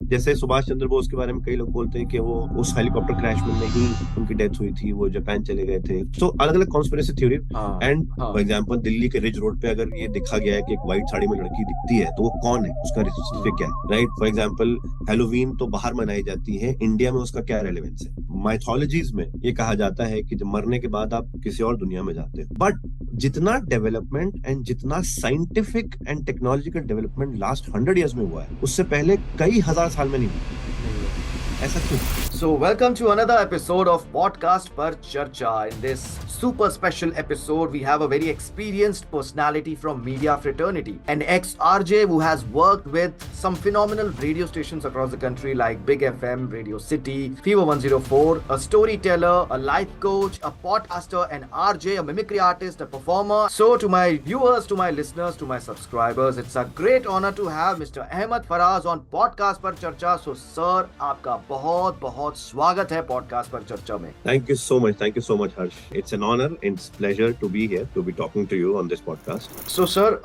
जैसे सुभाष चंद्र बोस के बारे में कई लोग बोलते हैं कि वो उस हेलीकॉप्टर क्रैश में नहीं उनकी डेथ हुई थी, वो जापान चले गए थे। सो अलग अलग कॉन्स्पिरेसी थ्योरी। हाँ एंड फॉर हाँ। एग्जांपल दिल्ली के रिज रोड पे अगर ये दिखा गया है कि एक व्हाइट साड़ी में लड़की दिखती है, तो वो कौन है, उसका हिस्ट्री क्या है, राइट? फॉर एग्जांपल हेलोवीन तो बाहर मनाई जाती है, इंडिया में उसका क्या रेलेवेंस है? माइथोलॉजीज में ये कहा जाता है कि जब मरने के बाद आप किसी और दुनिया में जाते हो। बट जितना डेवलपमेंट एंड जितना scientific and technological development last 100 years में हुआ है, उससे पहले कई हजार साल में नहीं हुआ। नहीं हुआ। ऐसा क्यों? So, welcome to another episode of Podcast Par Charcha. In this super special episode, we have a very experienced personality from media fraternity, an ex-RJ who has worked with some phenomenal radio stations across the country like Big FM, Radio City, Fever 104, a storyteller, a life coach, a podcaster, an RJ, a mimicry artist, a performer. So, to my viewers, to my listeners, to my subscribers, it's a great honor to have Mr. Ahmed Faraz on Podcast Par Charcha. So, sir, आपका बहुत बहुत स्वागत है podcast पर चर्चा में। Thank you so much, Harsh. It's an honor and it's pleasure to be here, to be talking to you on this podcast. So sir,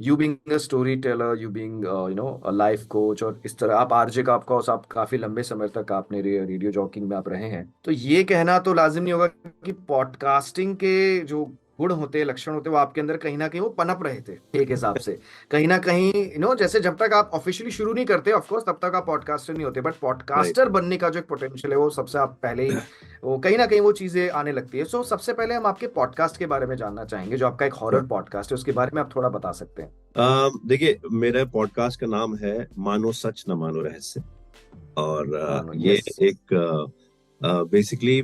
you being a storyteller, you being a life coach, और इस तरह आप RJ का आपका आप काफी लंबे समय तक आपने रेडियो जॉकिंग में आप रहे हैं, तो ये कहना तो लाजिम नहीं होगा कि पॉडकास्टिंग के जो गुण होते हैं, लक्षण होते हैं, वो आपके अंदर कहीं ना कहीं वो पनप रहे थे एक हिसाब से। कहीं ना कहीं जैसे जब तक आप ऑफिशियली शुरू नहीं करते ऑफ कोर्स तब तक आप पॉडकास्टर नहीं होते, बट Right. पॉडकास्टर बनने का जो एक पोटेंशियल है वो सबसे आप पहले ही वो कहीं ना कहीं वो चीजें आने लगती है। सो सबसे पहले हम आपके पॉडकास्ट के बारे में जानना चाहेंगे, जो आपका एक हॉरर पॉडकास्ट है, उसके बारे में आप थोड़ा बता सकते हैं? देखिए, मेरे पॉडकास्ट का नाम है मानो सच न मानो रहस्य। और ये यस। एक basically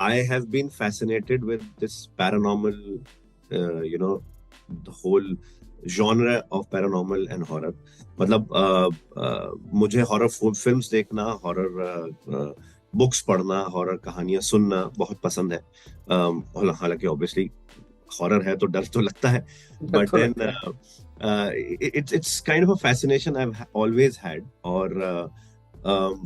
I have been fascinated with this paranormal, the whole genre of paranormal and horror. मतलब मुझे हॉरर फिल्म्स देखना, हॉरर बुक्स पढ़ना, हॉरर कहानियां सुनना बहुत पसंद है। हालांकि ऑब्वियसली हॉरर है तो डर तो लगता है, but then it's kind of a fascination I've always had. और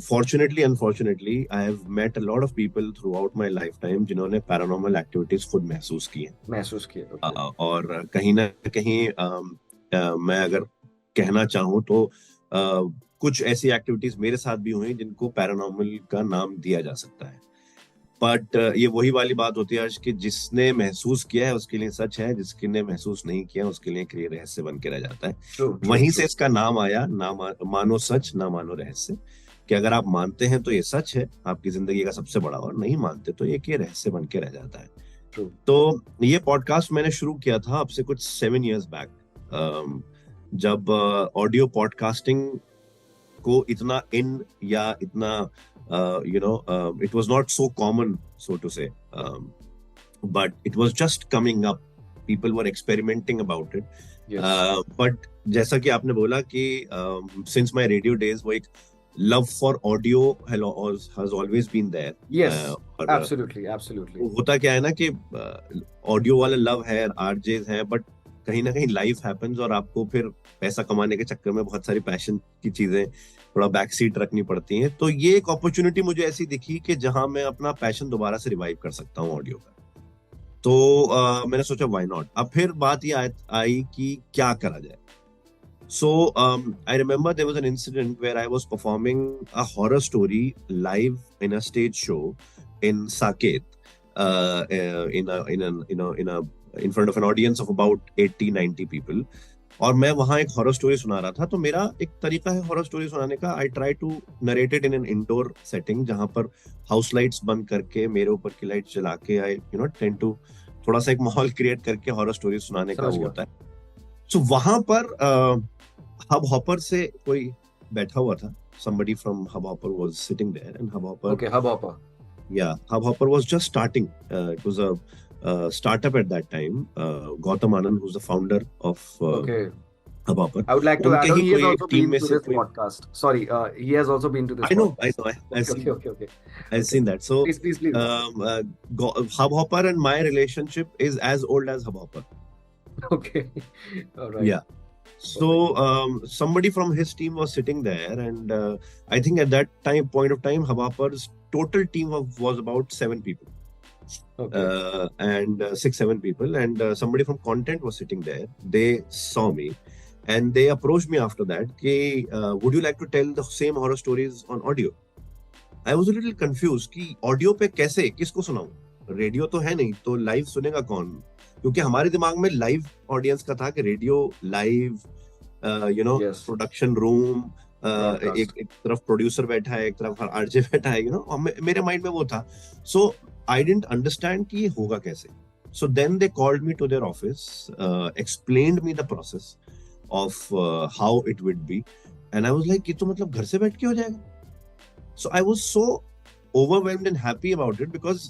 fortunately, unfortunately, I have met a lot of people throughout my lifetime जिन्होंने paranormal activities खुद महसूस की हैं। महसूस किए। Okay. और कहीं ना कहीं मैं अगर कहना चाहूँ तो कुछ ऐसी एक्टिविटीज मेरे साथ भी हुई जिनको पैरानॉर्मल का नाम दिया जा सकता है। बट ये वही वाली बात होती है कि जिसने महसूस किया है उसके लिए सच है, जिसने महसूस नहीं किया उसके लिए एक रहस्य बन के रह जाता है। वहीं से इसका नाम आया, ना मानो सच ना मानो रहस्य, कि अगर आप मानते हैं तो ये सच है आपकी जिंदगी का सबसे बड़ा, और नहीं मानते तो ये रहस्य बन के रह जाता है। तो ये पॉडकास्ट मैंने शुरू किया था अब से कुछ 7 years बैक, जब ऑडियो पॉडकास्टिंग को इतना इन या इतना it was not so common, so to say, but it was just coming up. People were experimenting about it. Yes. But जैसा कि आपने बोला कि since my radio days, वो एक love for audio has always been there. Yes, और absolutely. होता क्या है ना कि ऑडियो वाला लव है, आरजेज है, बट कहीं ना कहीं लाइफ हैपेंस और आपको फिर पैसा कमाने के चक्कर में बहुत सारी पैशन की चीजें थोड़ा बैक सीट रखनी पड़ती हैं। तो ये एक अपॉर्चुनिटी मुझे ऐसी दिखी कि जहां मैं अपना पैशन दोबारा से रिवाइव कर सकता हूँ ऑडियो का। तो मैंने सोचा व्हाई नॉट। अब फिर बात ये आई कि क्या करा जाए। So I remember there was an incident where I was performing a horror story live in a stage show in Saket, in front of an audience of about 80-90 people. और मैं वहाँ एक हॉरर स्टोरी सुना रहा था। तो मेरा एक तरीका है हॉरर स्टोरी सुनाने का, I try to narrate it in an indoor setting, जहाँ पर हाउस लाइट्स बंद करके मेरे ऊपर की लाइट जला के आई टेंड टू थोड़ा सा एक माहौल क्रिएट करके हॉरर स्टोरी सुनाने का वो होता है। सो वहां पर हब हॉपर से कोई बैठा हुआ था, somebody from Hubhopper was sitting there, and Hubhopper. Okay, Hubhopper. Yeah, Hubhopper was just starting. It was a startup at that time. Gautam Anand, who's the founder of Okay. Hubhopper. I would like to add on, he has also team been to this podcast. Sorry, he has also been to this I know, podcast. I've seen, Okay. I've seen that. So, Please. Hubhopper and my relationship is as old as Hubhopper. Okay. All right. Yeah. So somebody from his team was sitting there, and I think at that point of time, Hubhopper's total team was about 7 people. Okay. And 6-7 people, and somebody from content was sitting there. They saw me, and they approached me after that कि would you like to tell the same horror stories on audio? I was a little confused कि audio पे कैसे, किसको सुनाऊं? Radio तो है नहीं, तो लाइव सुनेगा कौन? क्योंकि हमारे दिमाग में लाइव ऑडियंस का था कि रेडियो लाइव, प्रोडक्शन रूम, एक तरफ प्रोड्यूसर बैठा है, एक तरफ आरजे बैठा है, मेरे माइंड में वो था. सो आई डिडंट अंडरस्टैंड कि ये होगा कैसे. So then they called me to their office, explained me the process of how it would be, and I was like, "ये तो मतलब घर से बैठ के हो जाएगा." So I was so overwhelmed and happy about it because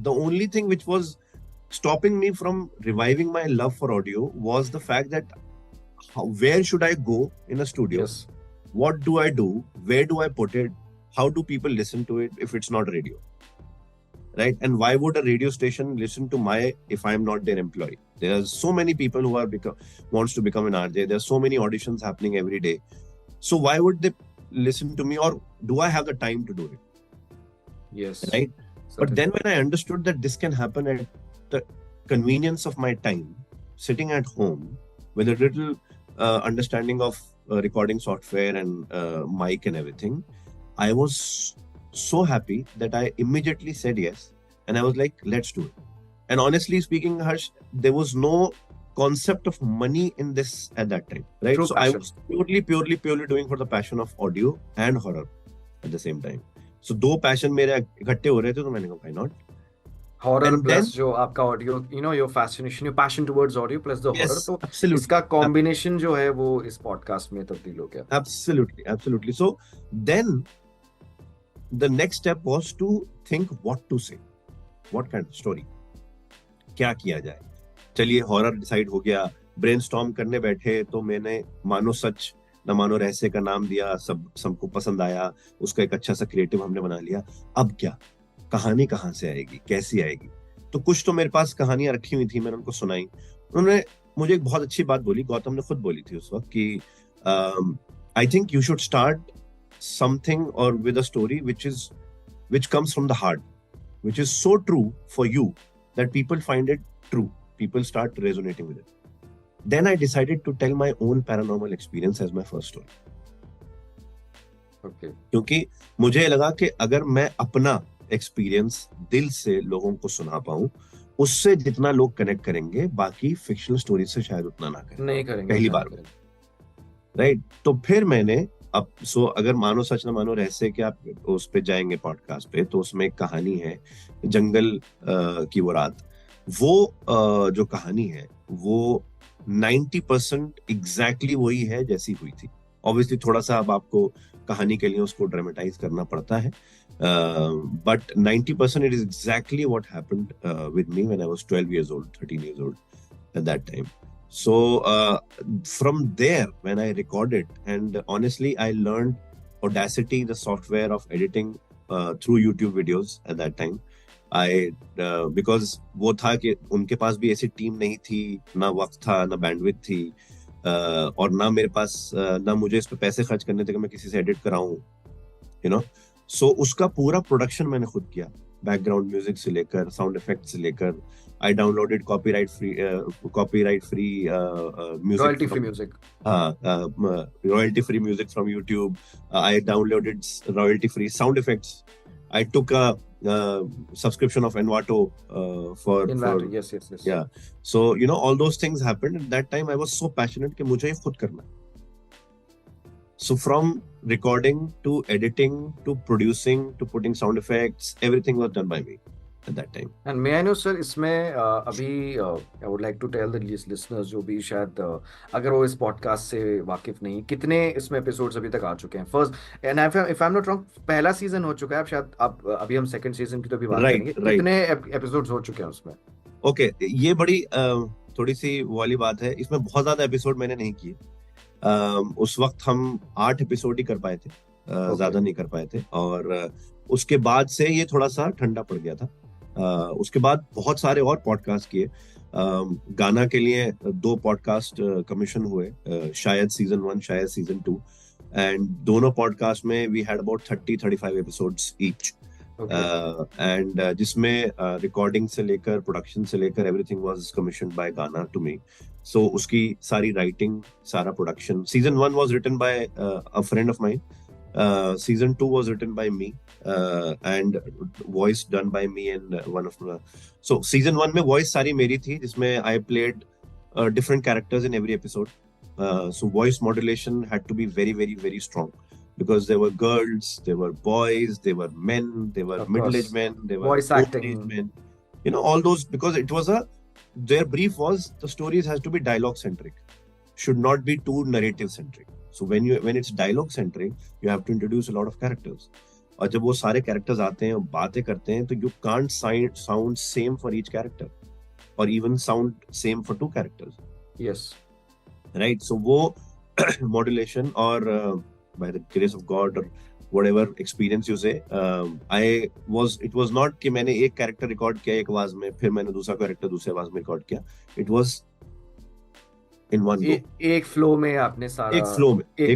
the only thing which was stopping me from reviving my love for audio was the fact that where should I go in a studio? Yes. What do I do? Where do I put it? How do people listen to it if it's not radio? Right? And why would a radio station listen to if I'm not their employee? There are so many people who wants to become an RJ. There are so many auditions happening every day. So why would they listen to me, or do I have the time to do it? Yes. Right? Certainly. But then when I understood that this can happen at the convenience of my time, sitting at home with a little understanding of recording software and mic and everything, I was so happy that I immediately said yes, and I was like, let's do it. And honestly speaking, Harsh, there was no concept of money in this at that time, right? True so passion. I was purely doing for the passion of audio and horror at the same time. So दो passion मेरे इकट्ठे हो रहे थे, तो मैंने कहा why not? Horror And plus then, जो आपका audio, your fascination, your passion towards audio plus the yes, horror, तो absolutely, इसका combination जो है वो इस podcast में तब्दील हो गया. Absolutely. So then the next step was to think what to say, what kind of story, क्या किया जाए. चलिए हॉरर डिसाइड हो गया, ब्रेनस्टॉर्म करने बैठे तो मैंने मानो सच न मानो रहस्य का नाम दिया, सबको पसंद आया, उसका एक अच्छा सा क्रिएटिव हमने बना लिया. अब क्या, कहानी कहाँ से आएगी, कैसी आएगी? तो कुछ तो मेरे पास कहानियां रखी हुई थी, मैंने उनको सुनाई. उन्होंने मुझे एक बहुत अच्छी बात बोली, गौतम ने खुद बोली थी उस वक्त कि I think you should start something or with a story which comes from the heart, which is so true for you that people find it true, people start resonating with it. Then I decided to tell my own paranormal experience as my first story. Okay. क्योंकि मुझे लगा कि अगर मैं अपना experience दिल से लोगों को सुना पाऊं, उससे जितना लोग कनेक्ट करेंगे, बाकी फिक्शनल स्टोरी से शायद उतना ना करें. नहीं करेंगे पहली बार में, राइट? तो फिर मैंने अगर मानो सच न मानो रहस्य के आप उस पे जाएंगे पॉडकास्ट पे, तो उसमें एक कहानी है जंगल की वो रात. वो जो कहानी है वो 90% एग्जैक्टली वही है जैसी हुई थी. ऑब्वियसली थोड़ा सा अब आपको कहानी के लिए उसको ड्रामेटाइज करना पड़ता है, but 90% it is exactly what happened with me when I was 12 years old, 13 years old at that time. So from there, when I recorded, and honestly, I learned Audacity, the software of editing, through YouTube videos at that time. Because वो था कि उनके पास भी ऐसी team नहीं थी, ना वक्त था, ना बैंडविड्थ थी, और ना मेरे पास, ना मुझे इस पे पैसे खर्च करने थे कि मैं किसी से एडिट कराऊं, So उसका पूरा प्रोडक्शन मैंने खुद किया, बैकग्राउंड म्यूजिक से लेकर साउंड इफेक्ट से लेकर. I downloaded copyright free music, royalty free music. Royalty free music from YouTube. I downloaded royalty free sound effects. I took a subscription of Envato for yes. Yeah. So all those things happened. At that time I was so passionate कि मुझे ये खुद करना. So from recording to editing to producing to putting sound effects, everything was done by me at that time. And may I know, sir, इसमें अभी I would like to tell the listeners जो भी शायद अगर वो इस podcast से वाकिफ नहीं, कितने इसमें एपिसोड्स अभी तक आ चुके हैं? First, and if I am not wrong, पहला सीजन हो चुका है. अब शायद अभी हम सेकंड सीजन की तो भी बात करेंगे. कितने एपिसोड्स हो चुके हैं उसमें? ओके, ये बड़ी थोड़ी सी वो वाली बात है. इसमें बहुत ज्यादा एपिसोड मैंने नहीं किए. उस वक्त हम 8 एपिसोड ही कर पाए थे, ज्यादा नहीं कर पाए थे. और उसके बाद से ये थोड़ा सा ठंडा पड़ गया था. उसके बाद बहुत सारे और पॉडकास्ट किए. गाना के लिए 2 पॉडकास्ट कमीशन हुए, शायद सीजन 1, शायद सीजन 2, एंड दोनों पॉडकास्ट में we had about 30-35 episodes each. And जिसमें रिकॉर्डिंग से लेकर प्रोडक्शन से लेकर everything was commissioned by Gaana to me. So उसकी सारी राइटिंग, सारा production. Season 1 was written by a friend of mine. Season 2 was written by me and voice done by me and one of the. So season 1 में voice सारी मेरी थी, जिसमें I played different characters in every episode. So voice modulation had to be very, very, very strong because there were girls, there were boys, there were men, there were middle-aged men, there were voice acting men. You know, all those, because it was their brief was the stories has to be dialogue centric, should not be too narrative centric. So when it's dialogue centric, you have to introduce a lot of characters. और जब वो सारे characters आते हैं और बातें करते हैं, तो you can't sound same for each character, or even sound same for two characters. Yes. Right. So वो modulation और by the grace of God or whatever experience you say, it was not कि मैंने एक character record किया एक आवाज में, फिर मैंने दूसरा character दूसरे आवाज में record किया. It was in one go. एक फ्लो में आपने सारा, एक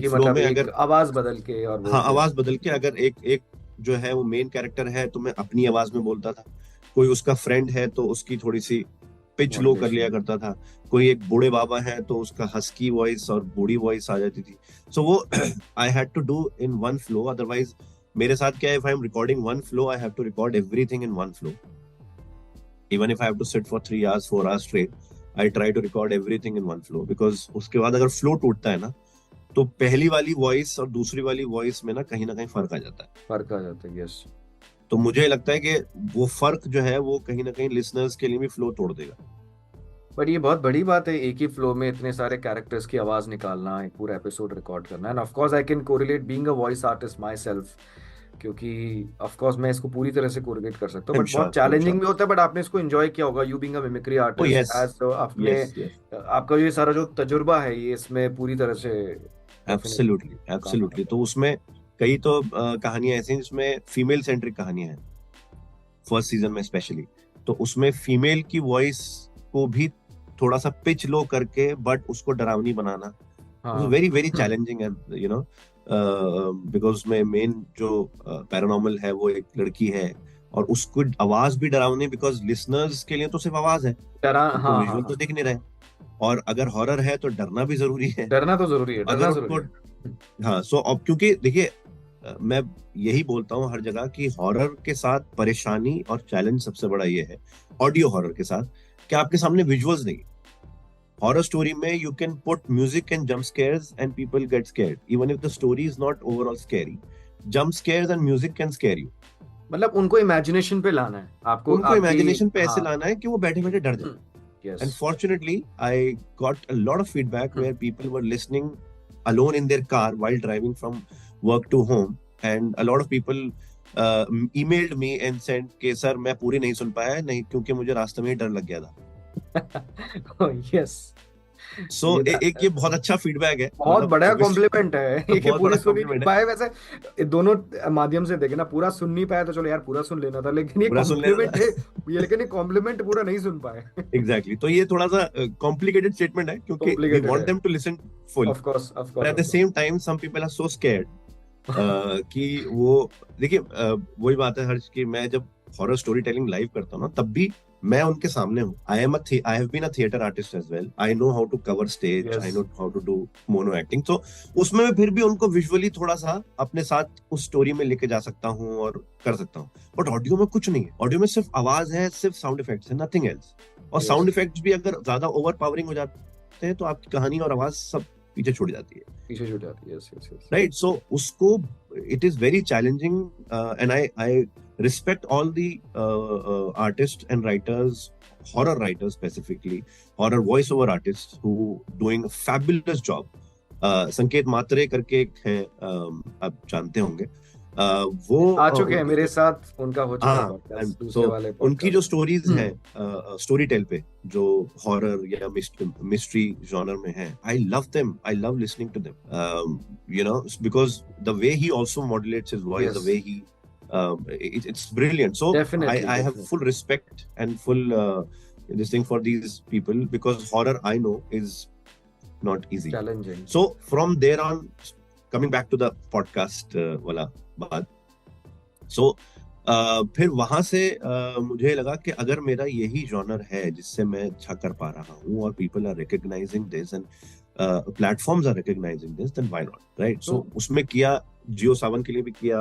फ्लो में अगर आवाज बदल के, और हाँ आवाज बदल के, अगर एक जो है वो मेन कैरेक्टर है तो मैं अपनी आवाज में बोलता था, कोई उसका फ्रेंड है तो उसकी थोड़ी सी पिच लो कर लिया करता था, कोई एक बूढ़े बाबा है तो उसका हस्की वॉइस और बूढ़ी वॉइस आ जाती थी. सो वो I had to do in one flow. Otherwise मेरे साथ क्या है, if I am recording one flow, I have to record everything in one flow. Even if I have to sit for 3 hours 4 hours straight, I try to record everything in one flow, because उसके बाद अगर flow टूटता है ना, तो पहली वाली voice और दूसरी वाली वॉइस में ना कहीं फर्क आ जाता है. यस. तो मुझे लगता है कि वो फर्क जो है वो कहीं ना कहीं लिसनर्स के लिए भी फ्लो तोड़ देगा. बट ये बहुत बड़ी बात है, एक ही फ्लो में इतने सारे कैरेक्टर्स की आवाज निकालना, एक पूरा एपिसोड रिकॉर्ड करना. End of course I can correlate being a voice artist my self, क्योंकि ऑफ कोर्स मैं इसको पूरी तरह से कोरिलेट कर सकता हूँ. बट बहुत चैलेंजिंग भी होता है. बट आपने इसको एंजॉय किया होगा, you being a mimicry artist, आपका ये सारा जो तजुर्बा है ये इसमें पूरी तरह से. एब्सोल्युटली. तो उसमें कई तो कहानियां ऐसी हैं जिसमें फीमेल सेंट्रिक कहानियां हैं, फर्स्ट सीजन में स्पेशली. तो उसमें फीमेल की वॉइस को भी थोड़ा सा पिच लो करके बट उसको डरावनी बनाना वेरी वेरी चैलेंजिंग है, यू नो, बिकॉज उसमें मेन जो पैरानॉर्मल है वो एक लड़की है और उसको आवाज भी डरावनी, बिकॉज लिसनर्स के लिए तो सिर्फ आवाज है, विजुअल तो दिख नहीं रहे. और अगर हॉरर है तो डरना भी जरूरी है. डरना तो जरूरी है, अगर उसको हाँ. सो अब क्योंकि देखिए मैं यही बोलता हूँ हर जगह कि हॉरर के साथ परेशानी और चैलेंज सबसे बड़ा ये है, ऑडियो हॉरर के साथ, कि आपके सामने विजुअल्स नहीं. हॉरर स्टोरी में you can put music and jump scares and people get scared even if the story is not overall scary. Jump scares and music can scare you. मतलब उनको imagination पे लाना है, आपको उनको इमेजिनेशन पे ऐसे लाना है कि वो बैठे बैठे डर जाए. Yes. And fortunately, I got a lot of feedback where people were listening alone in their car while driving from work to home, and a lot of people emailed me and said कि sir मैं पूरी नहीं सुन पाया नहीं क्योंकि मुझे रास्ते में ही डर लग गया था. Yes. So एक ये बहुत अच्छा फीडबैक है, बहुत बड़ा कॉम्प्लीमेंट है. ये पूरी सुन नहीं पाए, वैसे दोनों माध्यम से देखे ना, पूरा सुन नहीं पाया तो चलो यार पूरा सुन लेना था, लेकिन ये कॉम्प्लीमेंट है ये, लेकिन ये कॉम्प्लीमेंट पूरा नहीं सुन पाए. एग्जैक्टली. तो ये थोड़ा सा कॉम्प्लिकेटेड स्टेटमेंट है क्योंकि we want them to listen full. Of course. But at the same time some people are so scared कि वो देखिए वही बात है हर्ष की, मैं जब हॉरर स्टोरी टेलिंग लाइव करता हूँ ना तब भी मैं उनके सामने हूँ. I have been a theater artist as well. I know how to cover stage. Yes. I know how to do mono acting. तो उसमें मैं फिर भी उनको विजुअली थोड़ा सा अपने साथ उस स्टोरी में लेके जा सकता हूँ और कर सकता हूँ. बट ऑडियो में कुछ नहीं है. ऑडियो में सिर्फ आवाज है, सिर्फ साउंड इफेक्ट्स है, नथिंग एल्स. और साउंड इफेक्ट्स भी अगर ज्यादा ओवर पावरिंग हो जाते हैं तो आपकी कहानी और आवाज सब पीछे छूट जाती है. राइट. सो उसको it is very challenging and I respect all the artists and writers, horror writers specifically, horror voiceover artists who doing a fabulous job. संकेत मात्रे करके एक है, आप जानते होंगे, वो आ चुके हैं मेरे साथ, उनका हो चुका है दूसरे वाले podcast. उनकी जो स्टोरीज हैं स्टोरी टेल पे जो हॉरर या मिस्ट्री जॉनर में है, I love them, I love listening to them, you know, because the way he also modulates his voice, the way he it's brilliant. So I have full respect and full this thing for these people, because horror I know is not easy, challenging. So from there on, coming back to the podcast wala baat, so फिर वहां से मुझे लगा कि अगर मेरा यही genre है जिससे मैं अच्छा कर पा रहा हूँ और people are recognizing this and platforms are recognizing this, then why not, right? So उसमें किया, जियो सावन के लिए भी किया,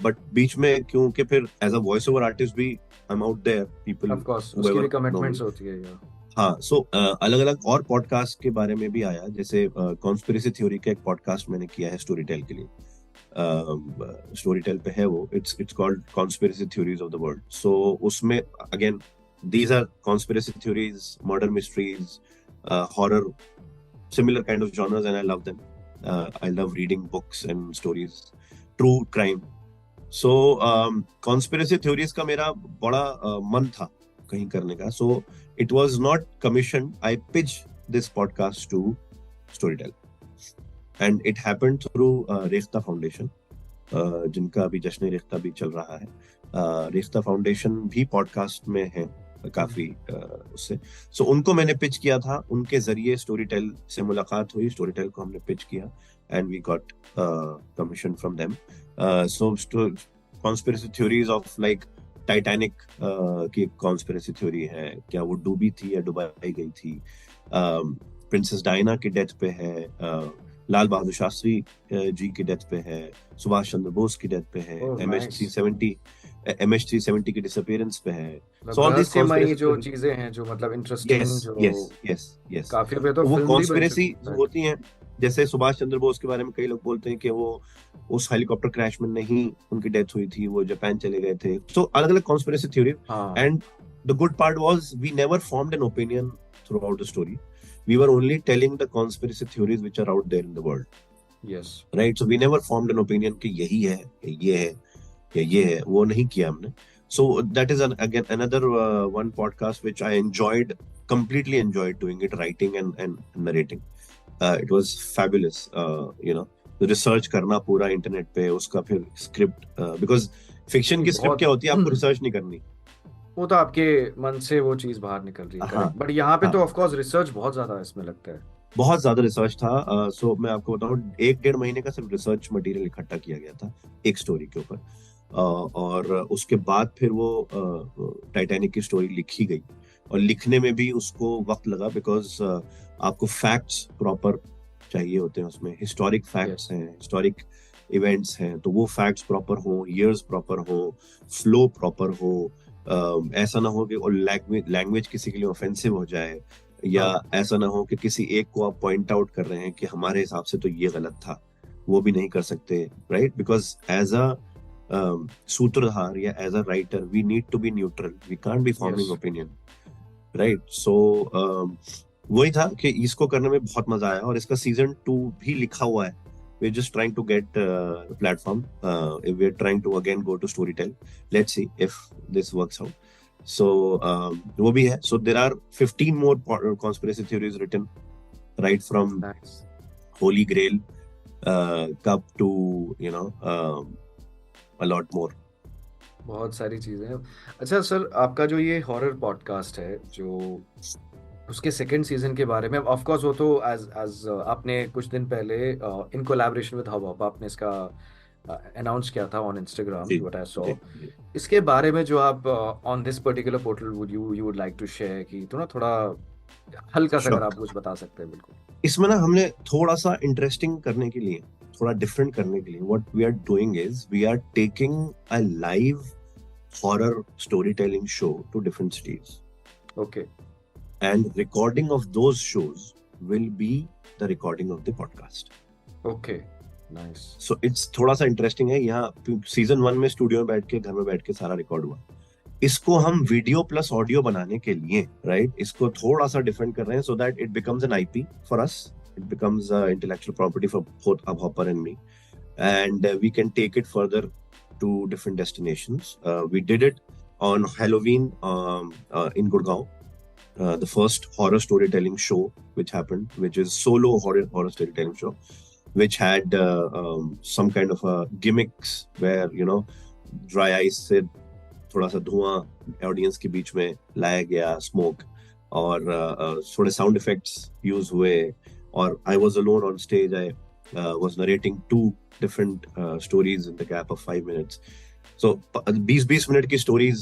बट बीच में क्योंकि फिर as a voice over artist भी I am out there, people of course उसकी भी कमिटमेंट्स होती है यार। हाँ, सो अलग अलग और पॉडकास्ट के बारे में भी आया, जैसे कॉन्स्पिरेसी थ्योरी का एक पॉडकास्ट मैंने किया है स्टोरी टेल के लिए, स्टोरी टेल पे है वो, it's called conspiracy theories of the world. So उसमें again these are conspiracy theories, murder mysteries, horror, similar kind of genres, and I love them. I love reading books and stories, true crime. So conspiracy theories का मेरा बड़ा मन था कहीं करने का. So it was not commissioned. I pitched this podcast to Storytel, and it happened through Rekhta foundation, जिनका अभी जश्न रेख्ता भी चल रहा है. रेख्ता फाउंडेशन भी पॉडकास्ट में है काफी उससे. सो उनको मैंने पिच किया था, उनके जरिए स्टोरीटेल से मुलाकात हुई, स्टोरीटेल को हमने पिच किया and we got commission from them. So conspiracy theories of like Titanic की कॉन्स्पिरेसी थ्योरी है, क्या वो डूबी थी या डुबाई गई थी. प्रिंसेस डायना की डेथ पे है, लाल बहादुर शास्त्री जी की डेथ पे है, सुभाष चंद्र बोस की डेथ पे है, MH370 की डिसअपीयरेंस पे है. So all these conspiracy जो चीजें हैं जो मतलब इंटरेस्टिंग, yes. काफी पे तो वो फिल्म कॉन्स्पिरेसी होती हैं. जैसे सुभाष चंद्र बोस के बारे में कई लोग बोलते हैं कि वो उस हेलीकॉप्टर क्रैश में नहीं उनकी डेथ हुई थी, वो जापान चले गए थे. सो अलग अलग conspiracy theory. And the good part was we never formed an opinion throughout the story. We were only telling the conspiracy theories which are out there in the world. Yes. Right? So we never formed an opinion कि यही है, ये है, या ये है. वो नहीं किया हमने. So that is again another one podcast which I completely enjoyed doing it, writing and narrating. It was fabulous. Research करना पूरा इंटरनेट पे, उसका फिर स्क्रिप्ट, because fiction की स्क्रिप्ट क्या होती है, आपको रिसर्च नहीं करनी, वो तो आपके मन से वो चीज बाहर निकल रही है. हाँ, बट यहाँ पे तो ऑफ कोर्स रिसर्च बहुत ज्यादा इसमें लगता है. बहुत ज्यादा रिसर्च था. सो मैं आपको बताऊं, 1-1.5 महीने का सिर्फ रिसर्च मटेरियल इकट्ठा किया गया था एक स्टोरी के ऊपर. और उसके बाद फिर वो टाइटैनिक की स्टोरी लिखी गई, और लिखने में भी उसको वक्त लगा, बिकॉज आपको फैक्ट्स प्रॉपर चाहिए होते हैं उसमें. हिस्टोरिक फैक्ट्स हैं, हिस्टोरिक इवेंट्स हैं, तो वो फैक्ट्स प्रॉपर हो, ईयर्स प्रॉपर हो, फ्लो प्रॉपर हो. ऐसा ना हो कि लैंग्वेज किसी के लिए ऑफेंसिव हो जाए, या ऐसा ना हो कि किसी एक को आप पॉइंट आउट कर रहे हैं कि हमारे हिसाब से तो ये गलत था, वो भी नहीं कर सकते, राइट? बिकॉज एज अ सूत्रधार या as a writer we need to be neutral, we can't be forming opinion, right? So वही था कि इसको करने में बहुत मजा आया, और इसका सीजन 2 भी लिखा हुआ है. We're just trying to get a platform. We're trying to again go to Storytel. Let's see if this works out. So वो भी है. So there are 15 more conspiracy theories written, right from Holy Grail Cup to a lot more. बहुत सारी चीजें हैं. अच्छा sir, आपका जो ये हॉरर पॉडकास्ट है, जो उसके सेकंड सीजन के बारे में, ऑफ कोर्स वो तो एज आपने कुछ दिन पहले इन कोलैबोरेशन विद हब आपने इसका अनाउंस किया था on Instagram, what I saw. इसके बारे में जो आप on this particular portal you would like to share, कि थोड़ा हल्का सा अगर आप कुछ बता सकते हैं. बिल्कुल. इसमें ना हमने थोड़ा सा इंटरेस्टिंग करने के लिए, थोड़ा डिफरेंट करने के लिए, what we are doing is we are taking a live horror story telling show to different cities. Okay. And recording of those shows will be the recording of the podcast. Okay, nice. So it's थोड़ा सा interesting है. यहाँ season 1 में studio में बैठ के, घर में बैठ के सारा रिकॉर्ड हुआ. इसको हम वीडियो प्लस ऑडियो बनाने के लिए, राइट, इसको थोड़ा सा डिफरेंट कर रहे हैं, so that it becomes an IP for us. It becomes intellectual property for both Hopper and me, and we can take it further to different destinations. We did it on Halloween in Gurgaon. The first horror storytelling show which happened, which is solo horror storytelling show, which had some kind of gimmicks where dry ice से थोड़ा सा धुआं audience के बीच में लाया गया, smoke, और थोड़े साउंड इफेक्ट्स यूज हुए, और I was alone on stage. I was narrating 2 different stories in the gap of 5 minutes. So 20-20 minute की स्टोरीज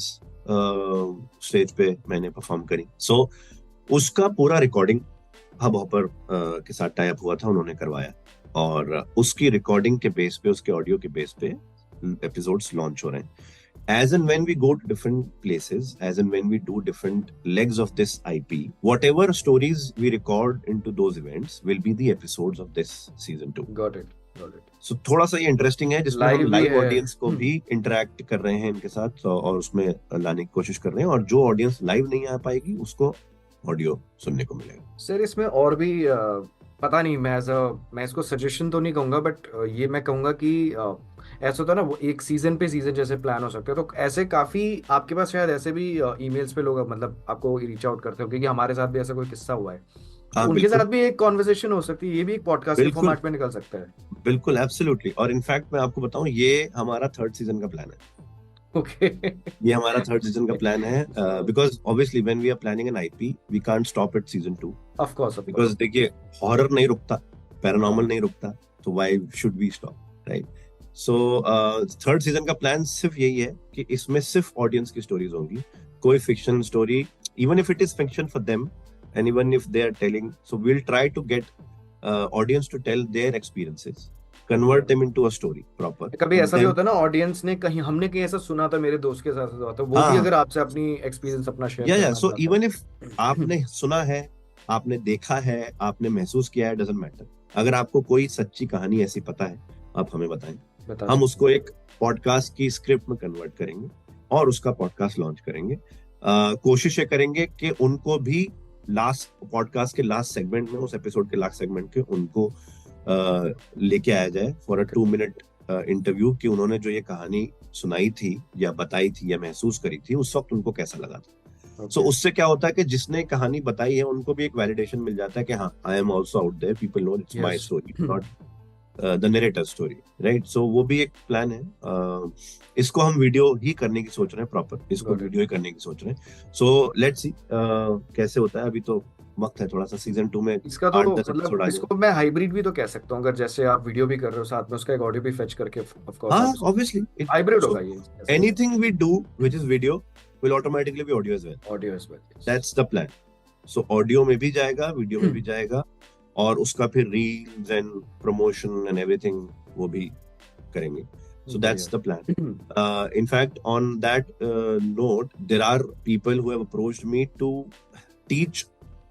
स्टेज पे मैंने परफॉर्म करी. सो उसका पूरा रिकॉर्डिंग हब हॉपर के साथ टाई अप हुआ था, उन्होंने करवाया, और उसकी रिकॉर्डिंग के बेस पे, उसके ऑडियो के बेस पे एपिसोड्स लॉन्च हो रहे हैं. As and when we go to different places, as and when we do different legs of this IP, whatever stories we record into those events will be the episodes of this season 2. Got it, got it. So थोड़ा सा ये interesting है, जिसमें Live हम भी live है. Audience को भी इंटरेक्ट कर रहे हैं इनके साथ, और उसमें लाने की कोशिश कर रहे हैं, और जो ऑडियंस लाइव नहीं आ पाएगी उसको ऑडियो सुनने को मिलेगा. सर इसमें और भी पता नहीं, मैं इसको सजेशन तो नहीं कहूंगा, बट ये मैं कहूंगा कि ऐसा होता है ना, वो एक सीजन पे सीजन जैसे प्लान हो सकते हैं, तो ऐसे काफी आपके पास शायद ऐसे भी ईमेल्स पे लोग मतलब आपको रीच आउट करते हो, क्योंकि हमारे साथ भी ऐसा कोई किस्सा हुआ है, हाँ, उनके बिल्कुल साथ भी एक कॉन्वर्सेशन हो सकती है, ये भी एक पॉडकास्ट के बिल्कुल फॉर्मेट में निकल सकता है. बिल्कुल, एब्सोल्युटली. और इनफैक्ट मैं आपको बताऊं, ये हमारा 3rd सीजन का प्लान है. ओके. ये हमारा 3rd सीजन का प्लान है, because obviously when we are planning an IP we can't stop at season 2. Of course, because देखिए, हॉरर नहीं रुकता, पैरानॉर्मल नहीं रुकता, तो why should we stop, right? So 3rd season का प्लान सिर्फ यही है कि इसमें सिर्फ ऑडियंस की स्टोरीज होंगी, कोई fiction story, even if it is fiction for them and even if they are telling, so we'll try to get audience to tell their experiences, convert them into a story proper. कभी ऐसा भी होता है ना, audience ने कहीं, हमने कहीं ऐसा सुना था, मेरे दोस्त के साथ हुआ था, वो भी अगर आपसे अपनी एक्सपीरियंस अपना शेयर या सो इवन इफ आपने सुना है, आपने देखा है, आपने महसूस किया है, डजंट मैटर. अगर आपको कोई सच्ची कहानी ऐसी पता है, आप हमें बताएं, हम उसको एक पॉडकास्ट की स्क्रिप्ट में कन्वर्ट करेंगे और उसका पॉडकास्ट लॉन्च करेंगे. कोशिश ये करेंगे कि उनको भी लास्ट पॉडकास्ट के लास्ट सेगमेंट में, उस एपिसोड के लास्ट सेगमेंट के, उनको लेके आया जाए फॉर अ 2 मिनट इंटरव्यू, कि उन्होंने जो ये कहानी सुनाई थी या बताई थी या महसूस करी थी, उस वक्त उनको कैसा लगा था. सो उससे क्या होता है कि जिसने कहानी बताई है उनको भी एक वैलिडेशन मिल जाता है कि हाँ, I am also out there, people know it's my story, not the narrator story, right? So वो भी एक प्लान है. इसको हम वीडियो ही करने की सोच रहे हैं, प्रॉपर इसको वीडियो ही करने की सोच रहे हैं. सो लेट्स सी कैसे होता है. अभी तो वक्त है थोड़ा सा, सीजन 2 में इसका तो मतलब इसको मैं हाइब्रिड भी तो कह सकता हूँ, अगर जैसे आप वीडियो भी कर रहे हो साथ में उसका एक ऑडियो भी फेच करके, ऑफ कोर्स. हाँ, ऑब्वियसली हाइब्रिड होगा ये. Anything we do which is video will automatically be audio as well. Audio as well, that's the plan. So audio में भी जाएगा, वीडियो में भी जाएगा, और उसका फिर reels and promotion and everything वो भी करेंगे. So that's the plan. In fact, on that note, there are people who have approached me to teach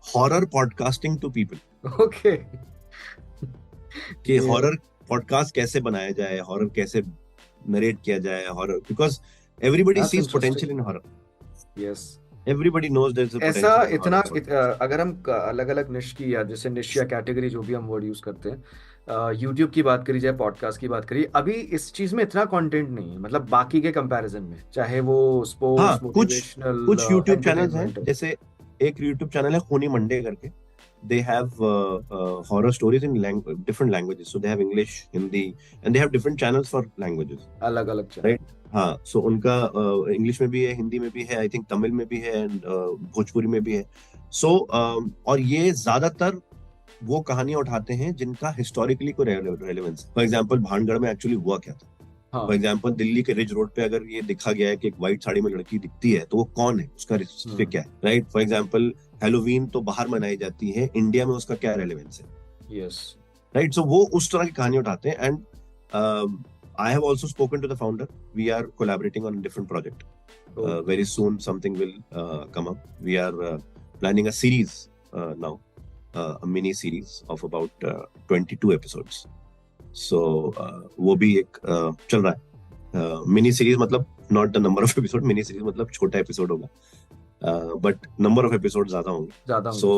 horror podcasting to people. Okay. कि horror podcast कैसे बनाया जाए, horror कैसे narrate किया जाए, horror, because everybody sees potential in horror. Yes. Everybody knows there's a potential. ऐसा इतना अगर हम अलग-अलग निश की, या जैसे निश या कैटेगरी जो भी हम वर्ड यूज करते हैं, यूट्यूब की बात करी जाए, पॉडकास्ट की बात करी, अभी इस चीज में इतना कंटेंट नहीं है, मतलब बाकी के कंपैरिजन में, चाहे वो स्पोर्ट्स, मोटिवेशनल, कुछ यूट्यूब चैनल्स हैं, जैसे एक यूट्यूब चैनल है खूनी मंडे करके, they have horror stories in different languages, so they have English, Hindi, and they have different channels for languages, अलग-अलग चैनल, right? हाँ, so उनका इंग्लिश में भी है, हिंदी में भी है, आई थिंक तमिल में भी है, एंड भोजपुरी में भी है. सो और ये ज्यादातर वो कहानियां उठाते हैं जिनका हिस्टोरिकली कोई रेलेवेंस. फॉर एग्जांपल, भानगढ़ में एक्चुअली हुआ क्या था. फॉर एग्जांपल, दिल्ली के रिज रोड पे अगर ये दिखा गया है कि एक व्हाइट साड़ी में लड़की दिखती है, तो वो कौन है, उसका हिस्ट्री क्या है, राइट? फॉर एग्जांपल, हैलोवीन तो बाहर मनाई जाती है, इंडिया में उसका क्या रेलेवेंस है, यस, राइट? सो वो उस तरह की कहानी उठाते हैं. And I have also spoken to the founder. We are collaborating on a different project. Very soon something will come up. We are planning a series now, a mini series of about 22 episodes. So वो भी एक चल रहा है. Mini series मतलब not the number of episode, mini series मतलब छोटा episode होगा, but number of episodes ज़्यादा होंगे. So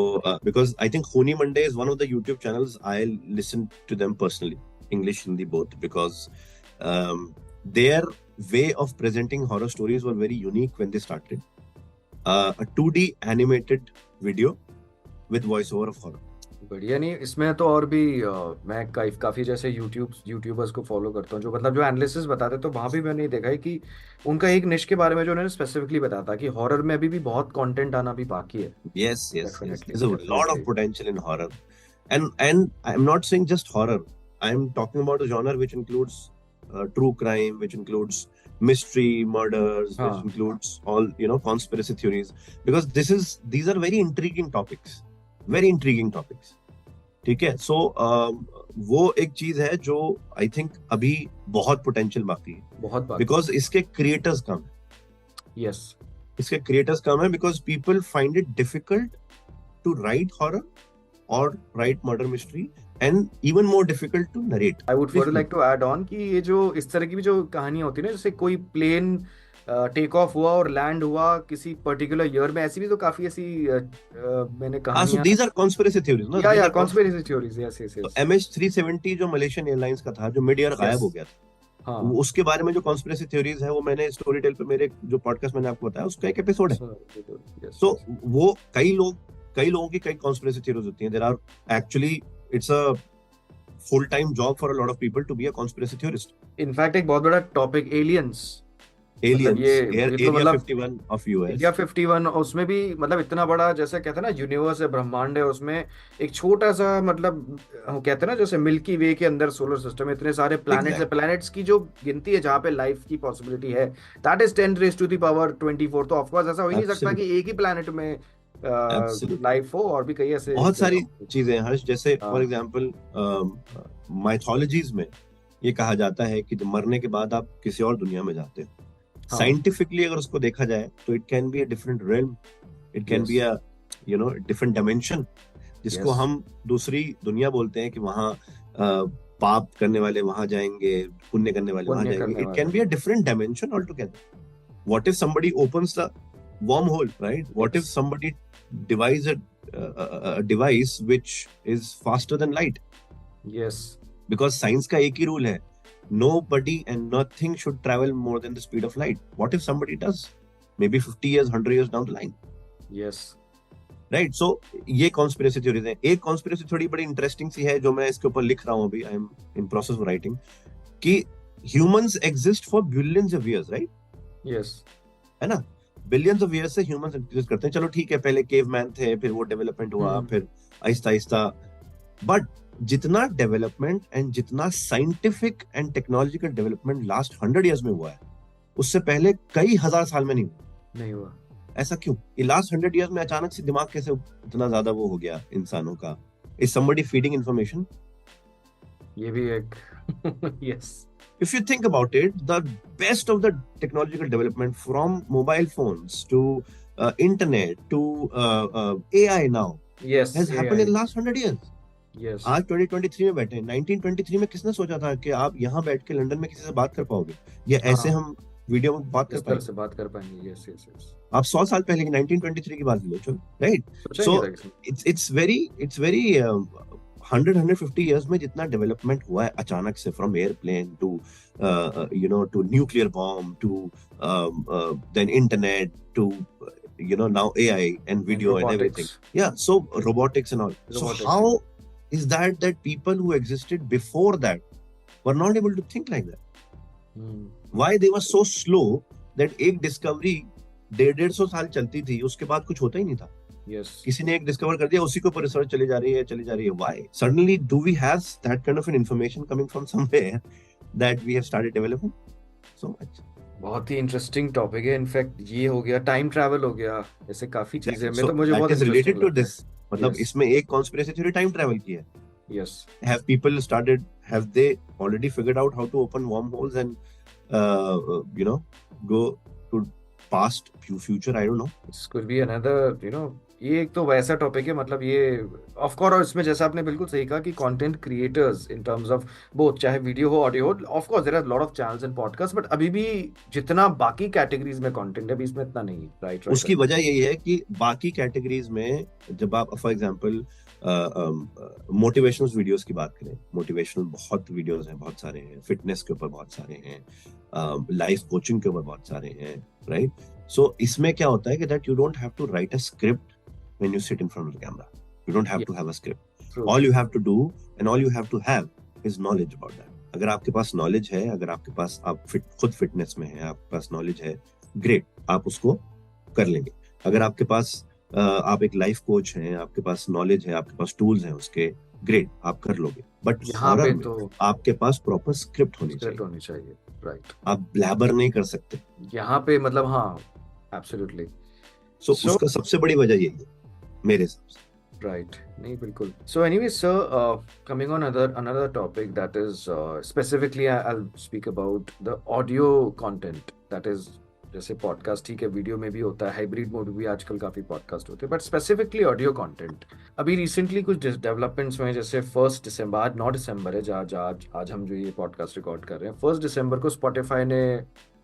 because I think Khuni Monday is one of the YouTube channels I listen to them personally, English, Hindi both, because their way of presenting horror stories were very unique when they started. A 2D animated video with voiceover of horror. बढ़िया. नहीं, इसमें तो और भी मैं काफी जैसे YouTubers को फॉलो करता हूँ, जो मतलब जो एनालिसिस बताते, तो वहां भी मैंने ये देखा है कि उनका एक निश के बारे में जो उन्होंने स्पेसिफिकली बताया था कि हॉरर में अभी भी बहुत कंटेंट आना भी बाकी है. Yes. There's a lot of potential in horror, and I'm not saying just horror. I'm talking about a genre which includes true crime, which includes mystery, murders, which हाँ includes all, conspiracy theories, because these are very intriguing topics, very intriguing topics. ठीक है. So वो एक चीज है जो I think अभी बहुत पोटेंशियल बाकी है, बहुत बात बिकॉज इसके क्रिएटर्स कम है. यस इसके क्रिएटर्स कम है because people find it difficult to write horror और write murder mystery, and even more difficult to narrate. I would further like to add on कि ये जो इस तरह की भी जो कहानियां होती है ना, जैसे कोई प्लेन टेक ऑफ हुआ और लैंड हुआ किसी पर्टिकुलर ईयर में, ऐसी भी तो काफी ऐसी मैंने So कहानियां. these are conspiracy theories, no? या These या are conspiracy theories. Yes yes तो यस. MH370 जो मलेशियन एयरलाइंस का था, जो मिड ईयर गायब हो गया था, हाँ उसके बारे में जो कॉन्स्पिरेसी थ्योरीज है, वो मैंने स्टोरी टेल पे मेरे जो पॉडकास्ट मैंने आपको बताया उसका एक एपिसोड है. यस. तो वो कई लोगों की कई कॉन्स्पिरेसी थ्योरीज होती हैं. There are actually, it's a full time job for a lot of people to be a conspiracy theorist. In fact एक बहुत बड़ा टॉपिक एलियंस. एलियंस, ये तो एरिया मतलब 51 ऑफ यूएस. इंडिया 51, उसमें भी मतलब इतना बड़ा, जैसे कहते हैं ना यूनिवर्स है, ब्रह्मांड है, उसमें एक छोटा सा मतलब हम कहते हैं ना जैसे मिल्की वे के अंदर सोलर सिस्टम में इतने सारे प्लैनेट्स है. प्लैनेट्स की जो गिनती है जहाँ पे लाइफ की पॉसिबिलिटी है, दैट इज 10⁻24. तो ऑफकोर्स ऐसा हो ही नहीं सकता कि एक ही प्लैनेट में लाइफ हो, और भी कई ऐसे बहुत सारी चीजें हर्ष. जैसे हाँ. फॉर एग्जांपल माइथोलॉजीज में ये कहा जाता है कि जब मरने के बाद आप किसी और दुनिया में जाते हो. हाँ. साइंटिफिकली अगर उसको देखा जाए तो it can be a different realm, it can be a different dimension, जिसको Yes. हम दूसरी दुनिया बोलते हैं कि वहाँ पाप करने वाले वहां जाएंगे, पुण्य करने वाले वहां पुण्य जाएंगे. करने it can be a different dimension all together. What if somebody opens the worm hole, right? What if Yes. Somebody device a device which is faster than light? Yes. Because science का एक ही rule है, nobody and nothing should travel more than the speed of light. What if somebody does? Maybe 50 years, 100 years down the line. Yes. Right? So ये conspiracy theories हैं. एक conspiracy थोड़ी बड़ी interesting सी है जो मैं इसके ऊपर लिख रहा हूँ अभी, I am in process of writing, कि humans exist for billions of years, right? Yes. है ना? बिलियंस ऑफ ईयर्स से ह्यूमंस एग्जिस्ट करते हैं. चलो ठीक है, पहले केवमैन थे, फिर वो डेवलपमेंट हुआ, फिर आहिस्ता आहिस्ता. बट जितना डेवलपमेंट एंड जितना scientific and technological development last 100 years में हुआ है, उससे पहले कई हजार साल में नहीं हुआ. ऐसा क्यों? ये लास्ट 100 इयर्स में अचानक से दिमाग कैसे इतना ज्यादा वो हो गया इंसानों का? Is somebody feeding information? ये भी एक yes. If you think about it, the best of the technological development, from mobile phones to internet to AI now, yes. has happened in the last 100 years. Yes. आज 2023 में बैठे हैं. 1923 में किसने सोचा था कि आप यहाँ बैठ के लंदन में किसी से बात कर पाओगे, या ऐसे हम वीडियो में बात कर इस तरह से बात कर पाएंगे? Yes yes yes. आप 100 साल पहले की 1923 की बात लो, चलो, right? So it's very 100-150 years में जितना डेवलपमेंट हुआ है अचानक से, from airplane to to nuclear bomb to then internet to now AI and video and everything. Yeah, so robotics and all. So how is that people who existed before that were not able to think like that? Why they were so slow that एक discovery 150 साल चलती थी, उसके बाद कुछ होता ही नहीं था. Yes. किसी ने एक डिस्कवर कर दिया, उसी के ऊपर रिसर्च चली जा रही है. Why suddenly do we have that kind of an information coming from somewhere that we have started developing so much? बहुत ही इंटरेस्टिंग टॉपिक है. इनफैक्ट ये हो गया, टाइम ट्रैवल हो गया, ऐसे काफी चीजें में तो मुझे बहुत रिलेटेड टू इंटरेस्टिंग दिस. मतलब इसमें एक कॉन्स्पिरेसी थ्योरी टाइम ट्रैवल की है. Yes. have they already figured out how to open wormholes and go to past, future? I don't know. This could be another, ये एक तो वैसा टॉपिक है, मतलब ये ऑफ कोर्स. और इसमें जैसा आपने बिल्कुल सही कहा कि content creators in terms of both, चाहे वीडियो हो, ऑडियो हो, of course there are lot of channels and podcast, but अभी भी जितना बाकी कैटेगरीज में कंटेंट है, अभी इसमें इतना नहीं है. राइट. उसकी वजह यही है कि बाकी कैटेगरीज में जब आप फॉर एग्जांपल मोटिवेशनल वीडियोस की बात करें, मोटिवेशनल बहुत वीडियोस हैं, बहुत सारे हैं. फिटनेस के ऊपर बहुत सारे हैं, लाइफ कोचिंग के ऊपर बहुत सारे हैं, राइट? सो इसमें क्या होता है कि that you don't have to write a script when you sit in front of the camera. You don't have to have a script. True. All you have to do and all you have to have is knowledge about that. अगर आपके पास knowledge है, अगर आपके पास आप खुद fitness में है, आपके पास नॉलेज है, ग्रेट, आप उसको कर लेंगे. अगर आपके पास आप एक लाइफ कोच हैं, आपके पास नॉलेज है, आपके पास टूल्स हैं उसके, ग्रेट, आप कर लोगे, बट यहाँ हॉरर पे में तो आपके पास प्रॉपर स्क्रिप्ट होनी स्क्रिप्ट चाहिए, होनी चाहिए, राइट। आप ब्लैबर नहीं कर सकते। यहाँ पे मतलब हाँ, एब्सोल्युटली। सो सो उसका सबसे बड़ी वजह यही है मेरे हिसाब से। right, नहीं बिल्कुल। So anyway, sir, coming on another topic that is specifically I'll speak about the audio content that is, जैसे पॉडकास्ट ठीक है, वीडियो में भी होता है, हाइब्रिड मोड भी आजकल काफी पॉडकास्ट होते हैं, बट स्पेसिफिकली ऑडियो कंटेंट। अभी रिसेंटली कुछ डेवलपमेंट्स हुए हैं, जैसे 1 दिसंबर, आज 9 दिसंबर है, आज हम जो ये पॉडकास्ट रिकॉर्ड कर रहे हैं, 1 दिसंबर को स्पॉटिफाई ने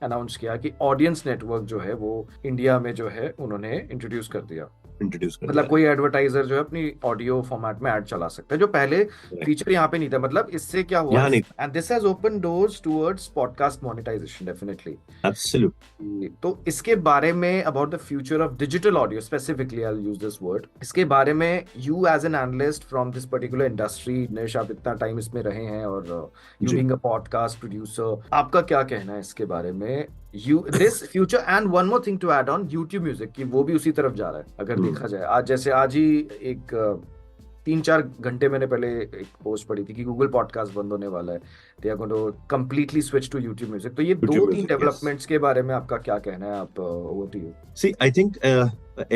अनाउंस किया कि ऑडियंस नेटवर्क जो है वो इंडिया में जो है उन्होंने इंट्रोड्यूस कर दिया। इंट्रोड्यूस कर मतलब दिया कोई एडवर्टाइजर जो है अपनी ऑडियो फॉर्मेट में ऐड चला सकता है, जो पहले है, फीचर यहाँ पे नहीं था। मतलब इससे क्या हुआ, यहाँ नहीं, and this has open doors towards podcast monetization definitely. Absolute. तो इसके बारे में, about the future of digital audio specifically, I will use this word, इसके बारे में you as an analyst from this particular industry, niche, आप इतना time इसमें रहे हैं, और you ji being a podcast producer, आपका क्या कहना है इसके बारे में? You this future, and one more thing to add on, YouTube music की वो भी उसी तरफ जा रहा है अगर देखा जाए। आज जैसे आज ही एक 3-4 घंटे मैंने पहले एक पोस्ट पढ़ी थी कि गूगल पॉडकास्ट बंद होने वाला है, they are going to completely switch to YouTube music. तो ये YouTube 2-3 music, yes. डेवलपमेंट्स के बारे में आपका क्या कहना है? आप over to you. See, I think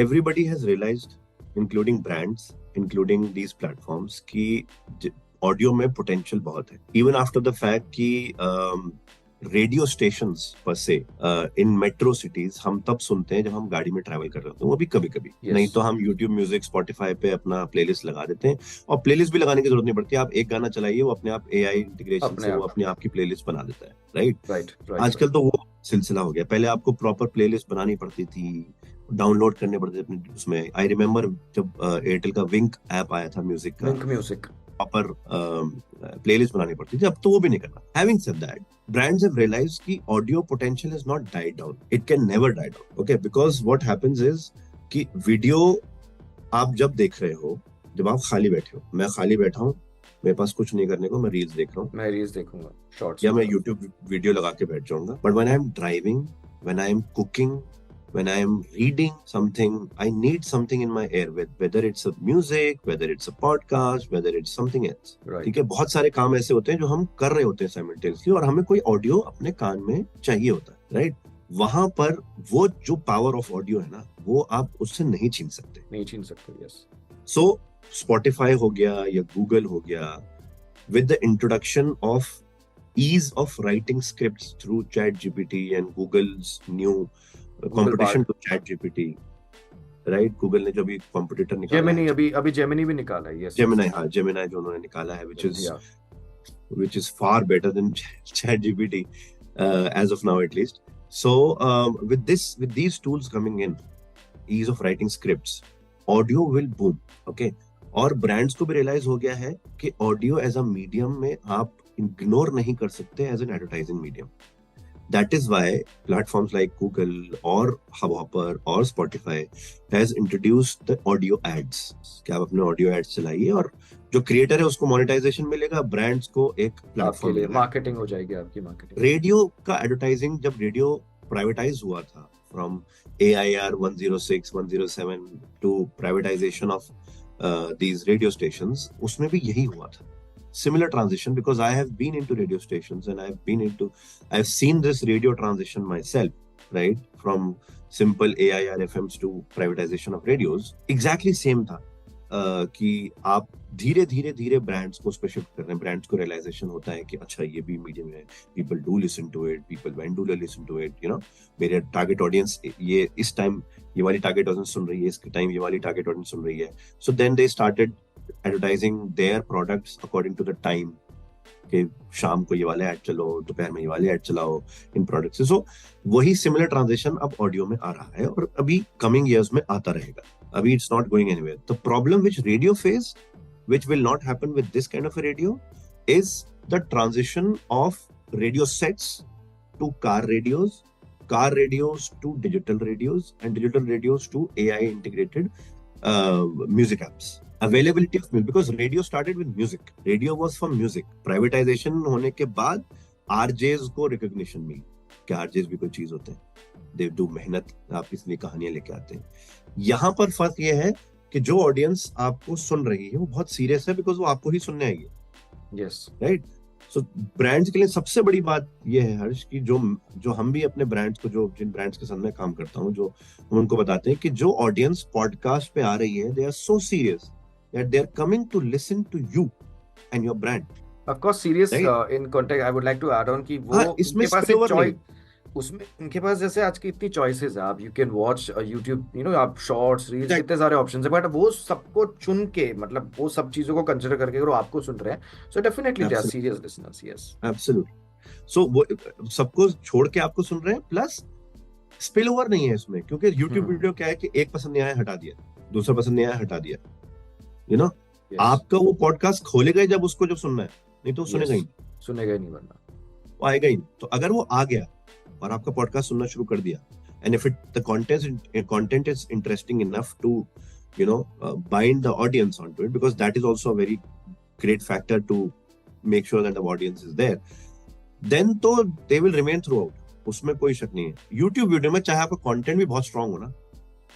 everybody has realized, including brands, including these platforms, कि ऑडियो में पोटेंशियल बहुत है। इवन आफ्टर द फैक्ट कि रेडियो स्टेशंस पर से इन मेट्रो सिटीज हम तब सुनते हैं जब हम गाड़ी में ट्रैवल कर रहे होते हैं, वो भी कभी कभी, नहीं तो हम यूट्यूब म्यूजिक, स्पॉटिफाई पे अपना प्लेलिस्ट लगा देते हैं, और प्लेलिस्ट भी लगाने की जरूरत नहीं पड़ती, आप एक गाना चलाइए, वो अपने आप एआई इंटीग्रेशन से वो अपने आप की प्लेलिस्ट बना देता है, राइट। आजकल तो वो सिलसिला हो गया, पहले आपको प्रॉपर प्लेलिस्ट बनानी पड़ती थी, डाउनलोड करने पड़ते थे अपने उसमें। आई रिमेम्बर जब एयरटेल का विंक ऐप आया था म्यूजिक का, प्रॉपर प्लेलिस्ट बनानी पड़ती थी, अब तो वो भी नहीं करना। Having said that, brands have realized कि audio potential has not died down, it can never die down, okay, because what happens is कि वीडियो आप जब देख रहे हो, जब आप खाली बैठे हो, मैं खाली बैठा हूँ, मेरे पास कुछ नहीं करने को, मैं रील्स देख रहा हूँ, मैं रील्स देखूंगा, शॉर्ट्स, या मैं यूट्यूब वीडियो लगा के बैठ जाऊंगा, but when I am driving, when I am cooking, when I am reading something, I need something in my ear, whether it's a music, whether it's a podcast, whether it's something else. ठीक है, बहुत सारे काम ऐसे होते हैं जो हम कर रहे होते हैं simultaneously, और हमें कोई ऑडियो अपने कान में चाहिए होता है, राइट? वहां पर वो जो पावर ऑफ ऑडियो है ना, वो आप उससे नहीं छीन सकते, यस। सो Spotify हो गया या Google हो गया, with the introduction of ease of writing scripts through ChatGPT and Google's new competition to ChatGPT, right? Google ने जो भी कॉम्पिटिटर निकाला, अभी जेमिनी भी निकाला है, यस, जेमिनी जो उन्होंने निकाला है, which is far better than ChatGPT as of now at least. So with these tools coming in, ease of writing scripts, audio will boom, okay? और ब्रांड्स को भी रियलाइज हो गया है कि ऑडियो एज अ मीडियम में आप ignore नहीं कर सकते as an advertising medium. That is why platforms like Google or Hubhopper or Spotify has introduced the audio ads, कि आप अपने ऑडियो एड्स चलाइए, और जो क्रिएटर है उसको मोनेटाइजेशन मिलेगा, ब्रांड्स को एक प्लेटफॉर्म मिलेगा, मार्केटिंग हो जाएगी आपकी मार्केटिंग। रेडियो का एडवर्टाइजिंग, जब रेडियो प्राइवेटाइज हुआ था from AIR 106, 107 to privatisation of these radio stations, उसमें भी यही हुआ था, similar transition, because I have been into radio stations and I've seen this radio transition myself, right, from simple AIR FMs to privatization of radios. Exactly same था कि आप धीरे धीरे ब्रांड्स को उस पे शिफ्ट कर रहे हैं, ब्रांड्स को रियलाइजेशन होता है कि अच्छा ये भी मीडियम है, people do listen to it, people when do listen to it, you know, मेरे टारगेट ऑडियंस ये इस टाइम ये वाली टारगेट ऑडियंस सुन रही है, इस टाइम ये वाली टारगेट ऑडियंस सुन रही है, so then they started advertising their products according to the time, कि शाम को ये वाले ऐड चलो, दोपहर में ये वाले ऐड चलाओ इन प्रोडक्ट्स से। सो वही सिमिलर ट्रांजिशन अब ऑडियो में आ रहा है, और अभी कमिंग ईयर्स में आता रहेगा, अभी it's not going anywhere. The problem which radio face, which will not happen with this kind of a radio, is the transition of radio sets to car radios to digital radios, and digital radios to AI integrated music apps. Availability of music, because radio started with music, radio was for music. Privatization होने के बाद RJs को recognition मिली कि RJs भी कोई चीज होते हैं, they do मेहनत, आप इसलिए कहानियां लेके आते हैं। यहाँ पर फर्क ये है कि जो ऑडियंस आपको सुन रही है वो बहुत सीरियस है, बिकॉज वो आपको ही सुनने आई है। Yes, right. सो ब्रांड्स के लिए सबसे बड़ी बात ये है हर्ष कि जो हम भी अपने ब्रांड्स को, जो जिन ब्रांड्स के साथ मैं काम करता हूँ, जो हम उनको बताते हैं कि जो ऑडियंस पॉडकास्ट पे आ रही है, they are so serious that they are coming to listen to you and your brand. Of course serious Right? In context I would like to add on कि वो हाँ, इसमें उनके पास spill एक over नहीं। उसमें उनके पास जैसे आज की इतनी चॉइसेस है, आप you can watch YouTube, you know, आप शॉर्ट्स, रील्स, Exactly. कितने सारे ऑप्शंस है, बट वो सबको चुन के, मतलब वो सब चीजों को कंसिडर करके अगर वो आपको सुन रहे हैं, so definitely they are Absolutely. Serious listeners. Yes, Absolutely. So वो सबको छोड़ के आपको सुन रहे हैं, प्लस स्पिल ओवर नहीं है इसमें, क्योंकि YouTube वीडियो क्या है कि एक पसंद नहीं आया हटा दिया, दूसरा पसंद नहीं आया हटा दिया, यू नो। आपका वो पॉडकास्ट खोलेगा ही जब उसको जब सुनना है, नहीं तो सुनेगा ही नहीं, सुनेगा ही नहीं, वरना वो आएगा ही नहीं। तो अगर वो आ गया और आपका पॉडकास्ट सुनना शुरू कर दिया, and if the content is interesting enough to bind the audience onto it, because that is also a very great factor to make sure that the audience is there, then तो they will remain throughout, उसमें कोई शक नहीं है। YouTube video में चाहे आपका content भी बहुत स्ट्रांग हो ना,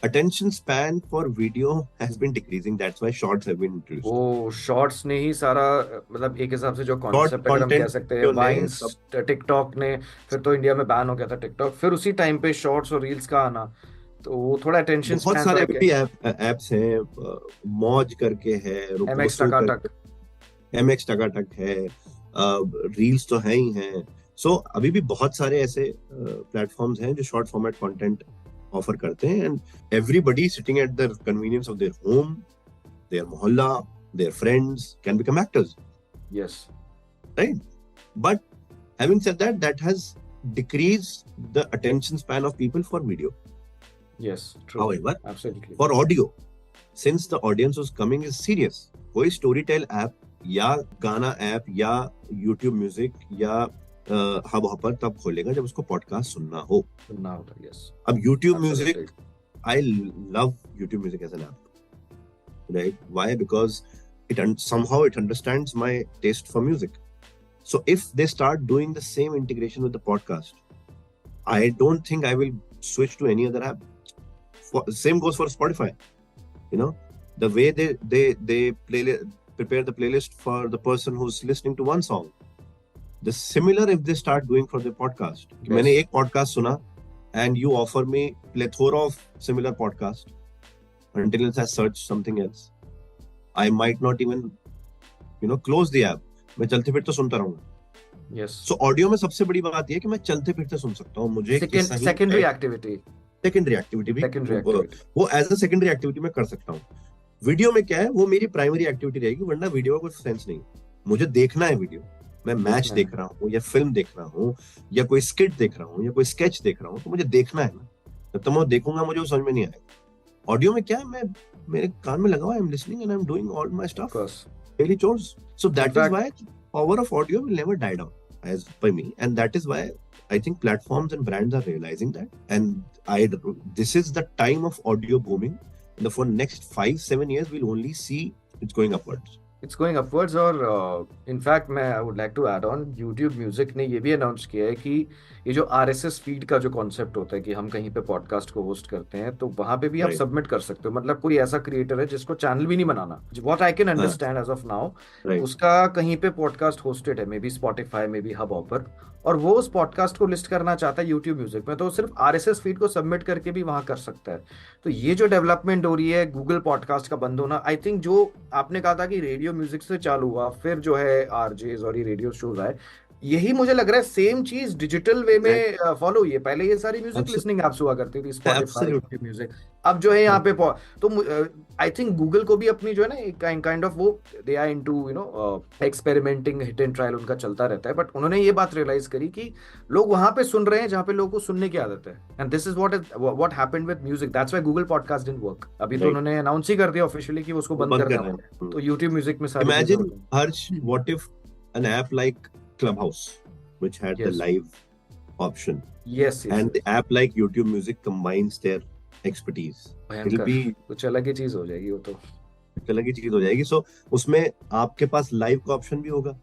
attention span for video has been decreasing, that's why shorts have been introduced। वो शॉर्ट्स ने ही सारा, मतलब एक हिसाब से जो कॉन्सेप्ट अगर हम content कह सकते हैं, जो ने वाइन्स, टिकटॉक ने, फिर तो इंडिया में बैन हो गया था टिकटॉक, फिर उसी टाइम पे शॉर्ट्स और रील्स का आना, तो वो थोड़ा अटेंशन बहुत स्पैन सारे तो भी एप्स हैं, मौज करके है, MX टकाटक, MX टकाटक है, रील्स तो है ही हैं। सो अभी भी बहुत सारे ऐसे प्लेटफॉर्म्स हैं जो शॉर्ट फॉर्मेट कंटेंट ऑफर करते हैं, and everybody sitting at the convenience of their home, their mohalla, their friends can become actors. Yes, right. But having said that, that has decreased the attention span of people for video. Yes, true, However, absolutely, for audio, since the audience was coming is serious, कोई Storytel app या गाना app या YouTube music या hub hopper तब खोलेगा जब उसको podcast सुनना हो। सुनना होगा। यस, अब YouTube music, I love YouTube music as an app, right? Why? Because somehow it understands my taste for music. So if they start doing the same integration with the podcast, I don't think I will switch to any other app. Same goes for Spotify. You know, the way they prepare the playlist for the person who's listening to one song. The similar if they start doing for the podcast. Yes. मैंने एक podcast सुना and you offer me plethora of similar podcast until I search something else. I might not even close the app. मैं चलते फिरते सुनता रहूंगा। Yes, सो audio में सबसे बड़ी बात यह है कि मैं चलते फिरते सुन सकता हूँ। मुझे सेकेंडरी एक्टिविटी भी वो एज अ सेकेंडरी एक्टिविटी में कर सकता हूँ। वीडियो में क्या है, वो मेरी प्राइमरी एक्टिविटी रहेगी, वरना वीडियो का कोई सेंस नहीं। मुझे देखना है वीडियो, मैं मैच देख रहा हूँ या फिल्म देख रहा हूँ या कोई स्किट देख रहा हूँ या कोई स्केच देख रहा हूँ, तो मुझे देखना है ना। जब तक मैं देखूंगा मुझे वो समझ में नहीं आएगा। ऑडियो में क्या है, मैं मेरे कान में लगा हुआ, I am listening and I am doing all my stuff, daily chores. So that is why power of audio will never die down, as by me, and that is why I think platforms and brands are realizing that, and this is the time of audio booming, and for next 5-7 years we'll only see it's going upwards. It's going upwards, और in fact मैं I would like to add on, YouTube music ने ये भी announce किया है कि ये जो RSS फीड का जो कॉन्सेप्ट होता है कि हम कहीं पे पॉडकास्ट को होस्ट करते हैं, तो वहां पे भी आप सबमिट कर सकते हो। मतलब कोई ऐसा क्रिएटर है जिसको चैनल भी नहीं बनाना, what I can understand as of now, उसका कहीं पे पॉडकास्ट होस्टेड है, may be Spotify, may be Hubhopper, और वो उस पॉडकास्ट को लिस्ट करना चाहता है यूट्यूब म्यूजिक में, तो सिर्फ RSS फीड को सबमिट करके भी वहां कर सकता है। तो ये जो डेवलपमेंट हो रही है, गूगल पॉडकास्ट का बंद होना, आई थिंक जो आपने कहा था कि रेडियो म्यूजिक से चालू हुआ, फिर जो है RJs और ये रेडियो शोज आए, यही मुझे लग रहा है सेम चीज डिजिटल वे में फॉलो हुई है। पहले ये सारी म्यूजिक लिसनिंग एप्स हुआ करती थी, स्पॉटिफाई, म्यूजिक, अब जो है यहाँ पे तो आई थिंक गूगल को भी अपनी जो है ना काइंड ऑफ वो they are into experimenting, hit and trial उनका चलता रहता है, बट उन्होंने ये बात रियलाइज करी कि लोग वहां पे सुन रहे हैं जहाँ पे लोगों को सुनने की आदत है, and this is what happened with music, that's why Google podcast didn't work. अभी तो उन्होंने अनाउंस ही कर दिया ऑफिशियली कि उसको बंद करना है, तो यूट्यूब म्यूजिक में सारी imagine Harsh, what if an app like Clubhouse, which had the live option, and the app like YouTube Music combines their expertise, it'll be कुछ अलग ही चीज हो जाएगी, वो तो अलग ही चीज हो जाएगी। सो उसमें आपके पास लाइव का ऑप्शन भी होगा,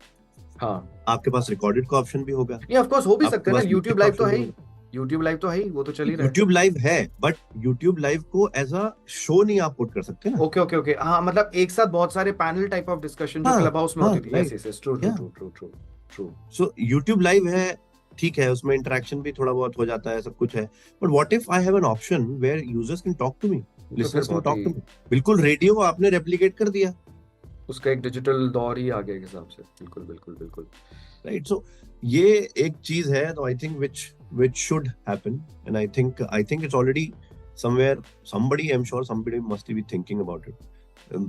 हाँ, आपके पास रिकॉर्डेड का ऑप्शन भी होगा। नहीं, ऑफ कोर्स हो भी सकता है ना, YouTube लाइव तो है ही, YouTube लाइव तो है ही, वो तो चल ही रहा है। YouTube लाइव है, बट YouTube लाइव को एज अ शो नहीं आप पुट कर सकते ना। ओके ओके ओके, हाँ मतलब एक साथ बहुत सारे पैनल टाइप ऑफ डिस्कशन जो हाँ, क्लब हाउस में हाँ, होती थी। right, yes yes, true true yeah. True true true true. So YouTube live है, ठीक है, उसमें इंटरेक्शन भी थोड़ा बहुत हो जाता है, सब कुछ है, but what if I have an option where users can talk to me, listeners can talk to me. बिल्कुल, रेडियो आपने रेप्लिकेट कर दिया, उसका एक डिजिटल दौर ही आ गया के हिसाब से। बिल्कुल बिल्कुल बिल्कुल, राइट। सो ये एक चीज है, तो I think which should happen, and I think it's already somewhere, somebody, I'm sure somebody must be thinking about it,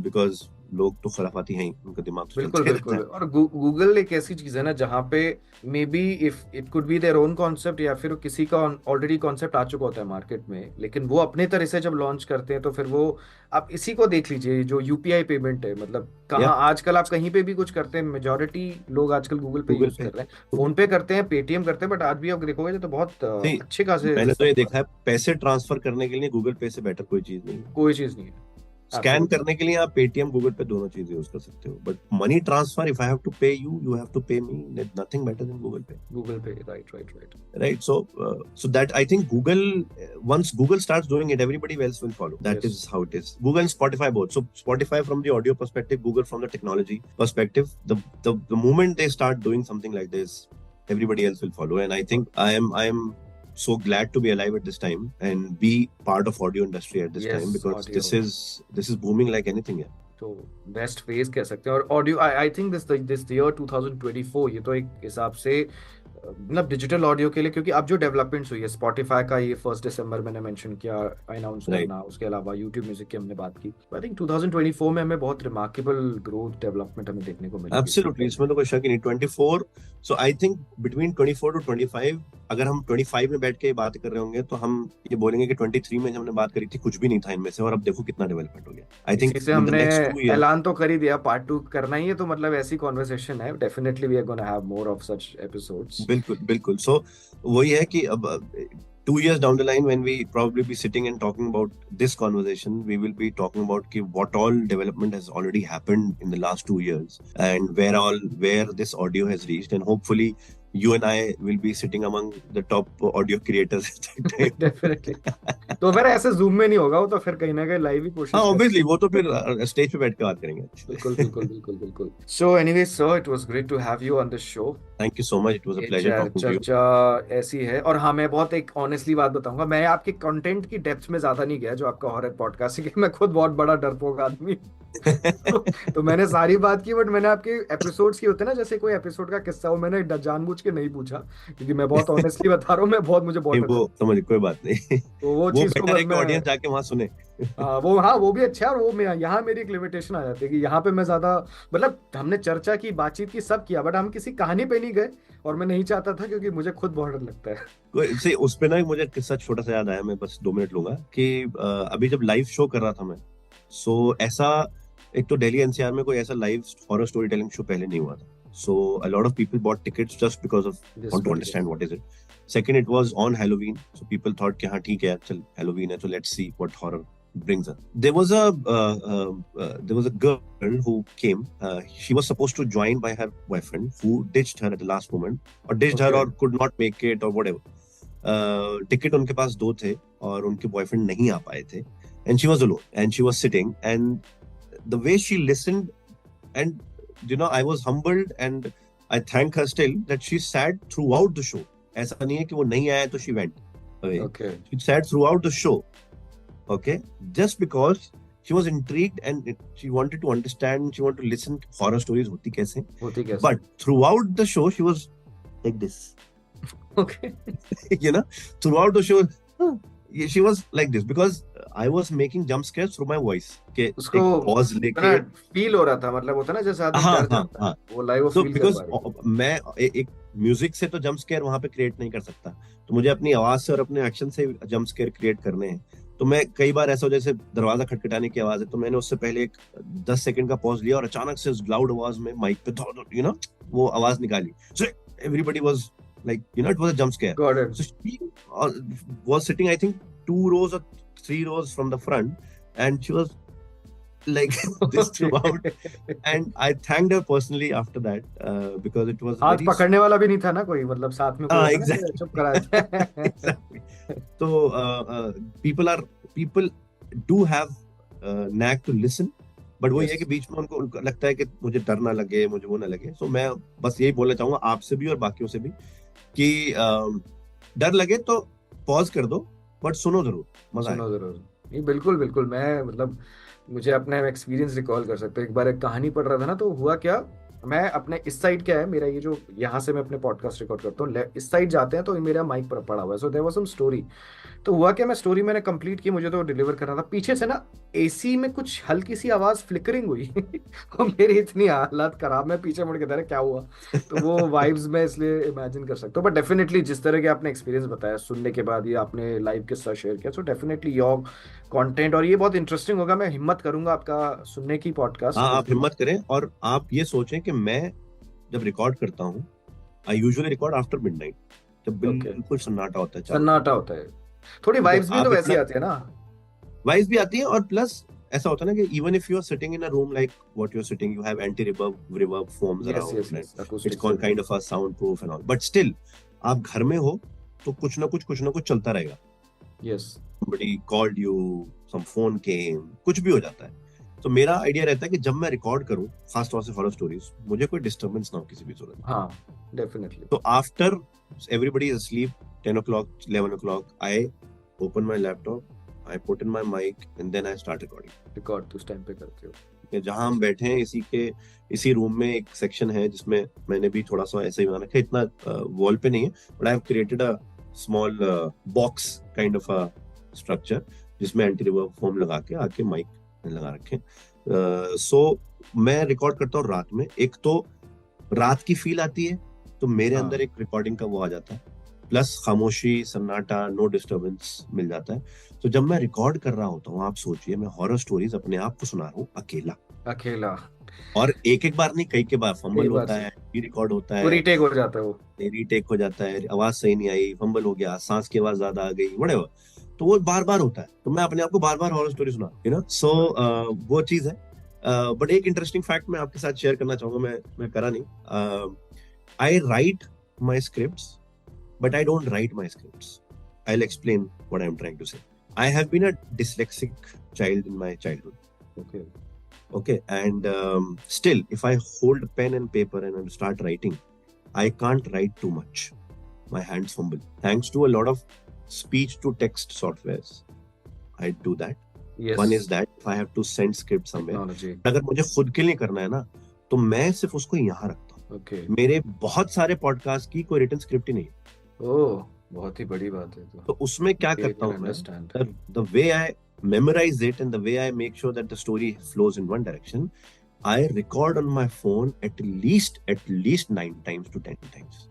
because लोग तो खुराफाती हैं, उनका दिमाग तो बिल्कुल चलते बिल्कुल। रहता है। और गूगल एक ऐसी चीज है ना जहाँ पे may be if it could be their own concept, या फिर किसी का ऑलरेडी कॉन्सेप्ट आ चुका होता है मार्केट में, लेकिन वो अपने तरह से जब लॉन्च करते हैं तो फिर वो, आप इसी को देख लीजिए जो यूपीआई पेमेंट है, मतलब कहाँ आजकल आप कहीं पे भी कुछ करते हैं, मेजोरिटी लोग आजकल गूगल पे यूज कर रहे हैं, फोन पे करते हैं, पेटीएम करते हैं, बट आज भी आप देखोगे तो बहुत अच्छे खासे। मैंने तो ये देखा है, पैसे ट्रांसफर करने के लिए गूगल पे से बेटर कोई चीज नहीं है। कोई चीज नहीं है। स्कैन करने के लिए आप पेटीएम, गूगल पे दोनों चीज यूज कर सकते हो, but money transfer, if I have to pay you, you have to pay me, nothing better than Google Pay. Google Pay, right right right right. So that, I think Google, once Google starts doing it, everybody else will follow. That is how it is. Google and Spotify both. So Spotify from the audio perspective, Google from the technology perspective. The moment they start doing something like this, everybody else will follow. And I think I am so glad to be alive at this time and be part of audio industry at this time, because this is booming like anything. Yeah. तो best phase कह सकते हैं। और audio, I think this year 2024 ये तो एक हिसाब से मतलब डिजिटल ऑडियो के लिए, क्योंकि अब जो डेवलपमेंट्स हुई है, स्पॉटिफाई का ये 1 दिसंबर मैंने मेंशन किया अनाउंस करना, उसके अलावा यूट्यूब म्यूजिक की हमने बात की, आई थिंक 2024 में हमें बहुत रिमार्केबल ग्रोथ डेवलपमेंट हमें देखने को मिली। एब्सोल्युटली, इसमें तो कोई शक ही नहीं। 24, सो आई थिंक बिटवीन 24 to 25, अगर हम 25 में बैठ के बात कर रहे होंगे तो हम ये बोलेंगे कि 23 में हमने बात करी थी, कुछ भी नहीं था इनमें से, और अब देखो कितना डेवलपमेंट हो गया। आई थिंक हमने ऐलान तो कर ही दिया, पार्ट 2 करना ही है, तो मतलब ऐसी कॉन्वर्सेशन है, definitely we are gonna have more of such episodes. बिल्कुल बिल्कुल। सो वही है कि अब 2 years down the line, when we probably be sitting and talking about this conversation, we will be talking about ki what all development has already happened in the last 2 years, and where this audio has reached, and hopefully you and I will be sitting among the top audio creators at that time. Definitely. तो फिर ऐसे zoom में नहीं होगा, वो तो फिर कहीं ना कहीं लाइव ही कोशिश। हाँ, obviously, वो तो फिर स्टेज पे बैठ के बात करेंगे। बिल्कुल बिल्कुल बिल्कुल बिल्कुल। So anyway, sir, it was great to have you on the show. Thank you so much, it was a pleasure talking to you. चर्चा ऐसी है, और हाँ मैं बहुत एक ऑनेस्टली बात बताऊंगा, मैं आपके कंटेंट की डेप्थ में ज्यादा नहीं गया जो आपका हॉरर पॉडकास्ट है, मैं खुद बहुत बड़ा डरपोक आदमी तो मैंने सारी बात की, बट मैंने आपके एपिसोड्स की होते हैं ना, जैसे कोई एपिसोड का किस्सा हो, मैंने जानबूझ के नहीं पूछा, क्योंकि मैं बहुत ऑनेस्टली बता रहा हूँ, मैं बहुत मुझे बहुत वो समझ, कोई बात नहीं, तो वो चीज को मैं ऑडियंस जाके वहां सुने। वो भी अच्छा है। और वो यहाँ मेरी एक लिमिटेशन आ जाती है कि यहाँ पे मैं ज्यादा, मतलब हमने चर्चा की, बातचीत की, सब किया, बट हम किसी कहानी पे नहीं गए, और मैं नहीं चाहता था, क्योंकि मुझे खुद बहुत डर लगता है। उस पे ना मुझे किस्सा छोटा सा याद आया, मैं बस 2 मिनट लूंगा कि अभी जब लाइव शो कर रहा था मैं, सो ऐसा, एक तो दिल्ली एनसीआर में कोई ऐसा live horror story telling show पहले नहीं हुआ था, so a lot of people bought tickets just because of want to understand what is it. Second, it was on Halloween, so people thought कि हाँ ठीक है, चल हैलोवीन है, तो let's see what horror brings her. There was a girl who came. She was supposed to join by her boyfriend, who ditched her at the last moment, or ditched her, or could not make it, or whatever. Ticket उनके पास 2 थे, और उनके boyfriend नहीं आ पाए थे, and she was alone, and she was sitting, and the way she listened, and you know, I was humbled, and I thank her still that she sat throughout the show. ऐसा नहीं है कि वो नहीं आया तो she went away. Okay. She sat throughout the show. Okay, just because she was intrigued and she wanted to understand, she wanted to listen horror stories होती कैसे, but throughout the show she was like this. Okay. You know, throughout the show she was like this, because I was making jump scares through my voice. के उसको pause लेके feel हो रहा था, मतलब होता है ना जैसे आदमी डर जाता है, वो लाइव फील कर पा रहा है। मैं एक म्यूजिक से तो जंप स्केयर वहां पे क्रिएट नहीं कर सकता, तो मुझे अपनी आवाज से और अपने एक्शन से जंप स्केयर क्रिएट करने हैं। तो मैं कई बार ऐसा हो, जैसे दरवाजा खटखटाने की आवाज है, तो मैंने उससे पहले एक 10 सेकंड का पॉज लिया, और अचानक से लाउड आवाज में माइक पे यू नो वो आवाज निकाली, so everybody was like, you know, it was a jump scare. So she was sitting, I think 2 rows or 3 rows from the front, and she was like this throughout, and I thanked her personally after that because it was हाथ very पकड़ने वाला भी नहीं था ना कोई, मतलब साथ में कोई होता ना कि exactly चुप करा दे। exactly. So people do have knack to listen, but वो ये है कि बीच में उनको लगता है कि मुझे डर ना लगे, मुझे वो ना लगे। So मैं बस यही बोलना चाहूंगा आपसे भी और बाकियों से भी कि डर लगे तो पॉज कर दो, बट सुनो जरूर, मजा सुनो आएगा। जरूर। नहीं बिल्कुल बिल्कुल, मैं मतलब मुझे अपना एक्सपीरियंस रिकॉल कर सकते हो। एक बार एक कहानी पढ़ रहा था ना, तो हुआ क्या, मैं अपने इस साइड, क्या है मेरा ये जो यहाँ से मैं अपने पॉडकास्ट रिकॉर्ड करता हूँ, इस साइड जाते हैं तो मेरा माइक पर पड़ा हुआ है। So there was some story. तो हुआ क्या, मैं स्टोरी मैंने कंप्लीट की, मुझे तो डिलीवर करना था, पीछे से ना एसी में कुछ हल्की सी आवाज फ्लिकरिंग हुई और मेरी इतनी हालत खराब, मैं पीछे मुड़ के था क्या हुआ। तो वो वाइब्स मैं इसलिए इमेजिन कर सकता हूँ। बट डेफिनेटली जिस तरह के आपने एक्सपीरियंस बताया सुनने के बाद, ये आपने लाइव किस्सा शेयर किया, सो डेफिनेटली योर कंटेंट, और ये बहुत इंटरेस्टिंग होगा। मैं हिम्मत करूंगा आपका सुनने की हाँ, पॉडकास्ट। आप हिम्मत करें और आप ये सोचें कि मैं जब रिकॉर्ड करता हूँ, I usually record after midnight, जब ओके, बिल्कुल सन्नाटा होता है चारों तरफ। सन्नाटा होता है, थोड़ी ठीक है, वाइब्स भी तो आप वैसी इतना आती है ना। वाइज भी आती है, और प्लस ऐसा होता है ना कि even if you are sitting in a room like what you are sitting, you have anti reverb forms yes yes around yes, and it's acoustic. Kind of a sound proof and all, but still आप घर में हो तो कुछ ना कुछ चलता रहेगा। Yes, somebody called you, some phone came, कुछ भी हो जाता है। तो मेरा आइडिया रहता है कि जब मैं रिकॉर्ड करूं, खास तौर से हॉरर स्टोरीज, मुझे कोई डिस्टरबेंस ना हो किसी भी सूरत में। हाँ डेफिनेटली। तो after everybody is asleep, 10 o'clock, 11 o'clock, I open my laptop, I put in my mic and then I start recording. Record तो उस टाइम पे करते हो। कि जहां हम बैठे हैं इसी रूम में एक सेक्शन है जिसमें मैंने भी थोड़ा सा ऐसे ही बना रखा है, इतना वॉल पे नहीं है, but I have created a small box kind of a structure जिसमें एंटी रिवर्ब फोम लगा के आके माइक लगा रखे। सो मैं रिकॉर्ड करता हूँ रात में, एक तो रात की फील आती है, तो मेरे हाँ। अंदर एक रिकॉर्डिंग का वो आ जाता है, प्लस खामोशी, सन्नाटा, नो डिस्टरबेंस मिल जाता है। तो जब मैं रिकॉर्ड कर रहा होता हूँ, आप सोचिए मैं हॉरर स्टोरीज अपने आप को सुना रहा हूँ अकेला, अकेला, और एक बार नहीं कई बार फंबल एक बार होता से है, रिकॉर्ड होता वो है, रीटेक हो जाता है वो। रीटेक हो जाता है, आवाज सही नहीं आई, फंबल हो गया, सांस की आवाज ज्यादा आ गई, व्हाटएवर, तो वो बार बार होता है। तो मैं अपने आप को बार बार हॉरर स्टोरी सुना, सो वो चीज है। बट एक इंटरेस्टिंग फैक्ट मैं आपके साथ शेयर करना चाहूंगा, मैं करा नहीं। I write my scripts, but I don't write my scripts. I'll explain what I'm trying to say. I have been a dyslexic child in my childhood. Okay, Okay, and still, if I hold pen and paper and I start writing, I can't write too much. My hands fumble. Thanks to a lot of speech to text softwares, I do that. Yes, One is that if I have to send script somewhere, technology. अगर मुझे खुद के लिए करना है ना, तो मैं सिर्फ उसको यहाँ रखता हूँ। ओके, मेरे बहुत सारे पॉडकास्ट की कोई रिटन स्क्रिप्ट ही नहीं है। ओह बहुत ही बड़ी बात है। तो उसमें क्या Okay, I करता can हूँ मैं, understand. the way I memorize it and the way I make sure that the story flows in one direction, I record on my phone at least 9 times to 10 times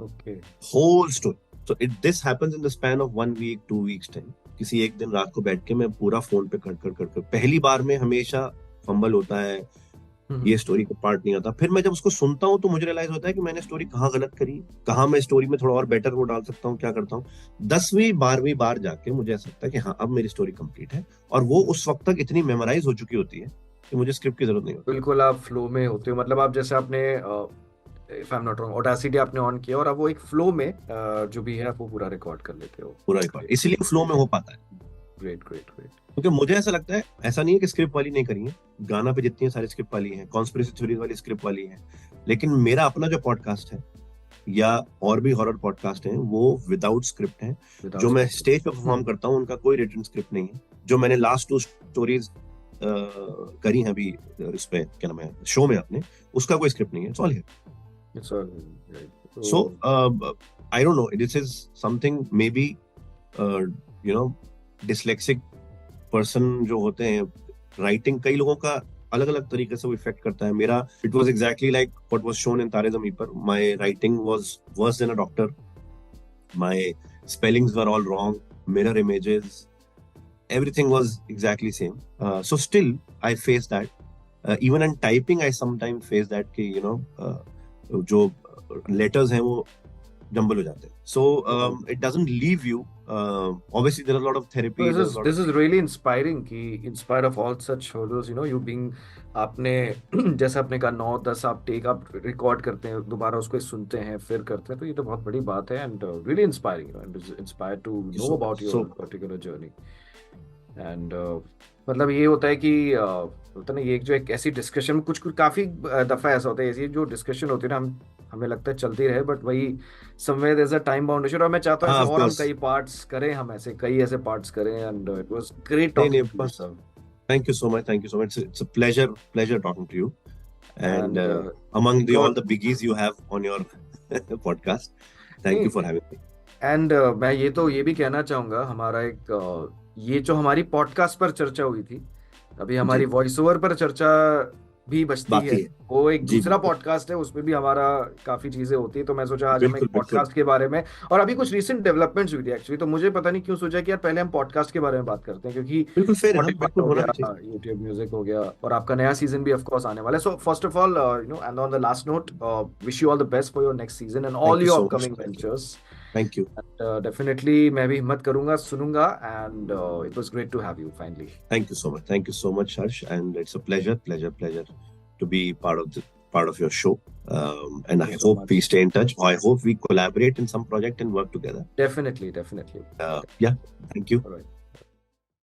okay, whole story. So this happens in the span of 1 week 2 weeks time. किसी एक दिन रात को बैठ के मैं पूरा phone पे कर पहली बार में हमेशा फंबल होता है, ये स्टोरी का पार्ट नहीं आता। फिर मैं जब उसको सुनता हूँ तो मुझे रियलाइज होता है कि मैंने स्टोरी कहाँ गलत करी, कहाँ मैं स्टोरी में थोड़ा और बेटर वो डाल सकता हूँ, क्या करता हूँ। 10वीं 12वीं बार जाके मुझे ऐसा लगता है कि हाँ अब मेरी स्टोरी कंप्लीट है, और वो उस वक्त तक इतनी मेमोराइज हो चुकी होती है कि मुझे स्क्रिप्ट की जरूरत नहीं होती। बिल्कुल आप फ्लो में होते हो, मतलब आप जैसे आपने if I am not wrong audacity आपने ऑन किया और अब वो एक फ्लो में जो भी है आप वो पूरा रिकॉर्ड कर लेते हो। पूरा रिकॉर्ड इसलिए फ्लो में हो पाता है, ग्रेट ग्रेट ग्रेट। क्योंकि मुझे ऐसा लगता है, ऐसा नहीं है कि स्क्रिप्ट वाली नहीं करी है, गाना पे जितनी सारी स्क्रिप्ट वाली है, कॉन्स्पिरेसी थ्योरीज वाली स्क्रिप्ट वाली है, लेकिन मेरा अपना जो पॉडकास्ट है या और भी हॉरर पॉडकास्ट हैं वो विदाउट स्क्रिप्ट है। जो मैं स्टेज पे परफॉर्म करता हूँ उनका कोई रिटन स्क्रिप्ट नहीं है। जो मैंने लास्ट 2 स्टोरीज करी हैं अभी इस पे क्या नाम है शो में अपने, उसका कोई स्क्रिप्ट नहीं है, it's all here. It's all So I don't know, this is something maybe dyslexic person जो होते हैं, राइटिंग कई लोगों का अलग अलग तरीके से वो इफेक्ट करता है। मेरा it was exactly like what was shown in तारे ज़मीं पर। My writing was worse than a doctor, my spellings were all wrong, mirror images, everything was exactly same. So still I face that. Even in typing I sometimes face that कि जो letters हैं वो jumble हो जाते हैं. So it doesn't leave you. Obviously, there are a lot of therapy. This is really inspiring कि in spite of all such hurdles, you know, you being आपने जैसे आपने कहा 9-10 आप टेक आप रिकॉर्ड करते हैं, दोबारा उसको सुनते हैं, फिर करते हैं, तो ये तो बहुत बड़ी बात है and really inspiring, you know, and inspired to know about your particular journey. And मतलब ये होता है कि होता है ना, ये जो एक ऐसी डिस्कशन, कुछ कुछ काफी दफा ऐसा होता है, ऐसी जो डिस्कशन होती है ना, हम हमें लगता है चलती रहे, बट वही somewhere there is a time boundation. और मैं चाहता हूँ और हम कई पार्ट्स करें, हम ऐसे कई ऐसे पार्ट्स करें. And it was great talking to you sir. Thank you so much. Thank you so much. It's a pleasure talking to you. And among all the biggies you have on your podcast, thank you for having me. And मैं ये भी कहना चाहूंगा, हमारा एक ये जो हमारी पॉडकास्ट पर चर्चा हुई थी, अभी हमारी वॉइस ओवर पर चर्चा भी बचती है. वो एक दूसरा पॉडकास्ट है, उसमें भी हमारा काफी चीजें होती है. तो मैं सोचा आज हम एक पॉडकास्ट के बारे में, और अभी कुछ रिसेंट डेवलपमेंट्स हुई थी एक्चुअली, तो मुझे पता नहीं क्यों सोचा कि यार पहले हम पॉडकास्ट के बारे में बात करते हैं, क्योंकि यूट्यूब म्यूजिक हो गया और आपका नया सीजन भी ऑफ कोर्स आने वाला है. So first of all, you know, and on the last note, wish you all the best for your next season and all your upcoming ventures. Thank you. And definitely मैं भी हिम्मत करूंगा, सुनूंगा, and it was great to have you finally. Thank you so much. Thank you so much, Harsh, and it's a pleasure to be part of your show. And I hope we stay in touch. I hope we collaborate in some project and work together. Definitely. Yeah. Thank you. All right.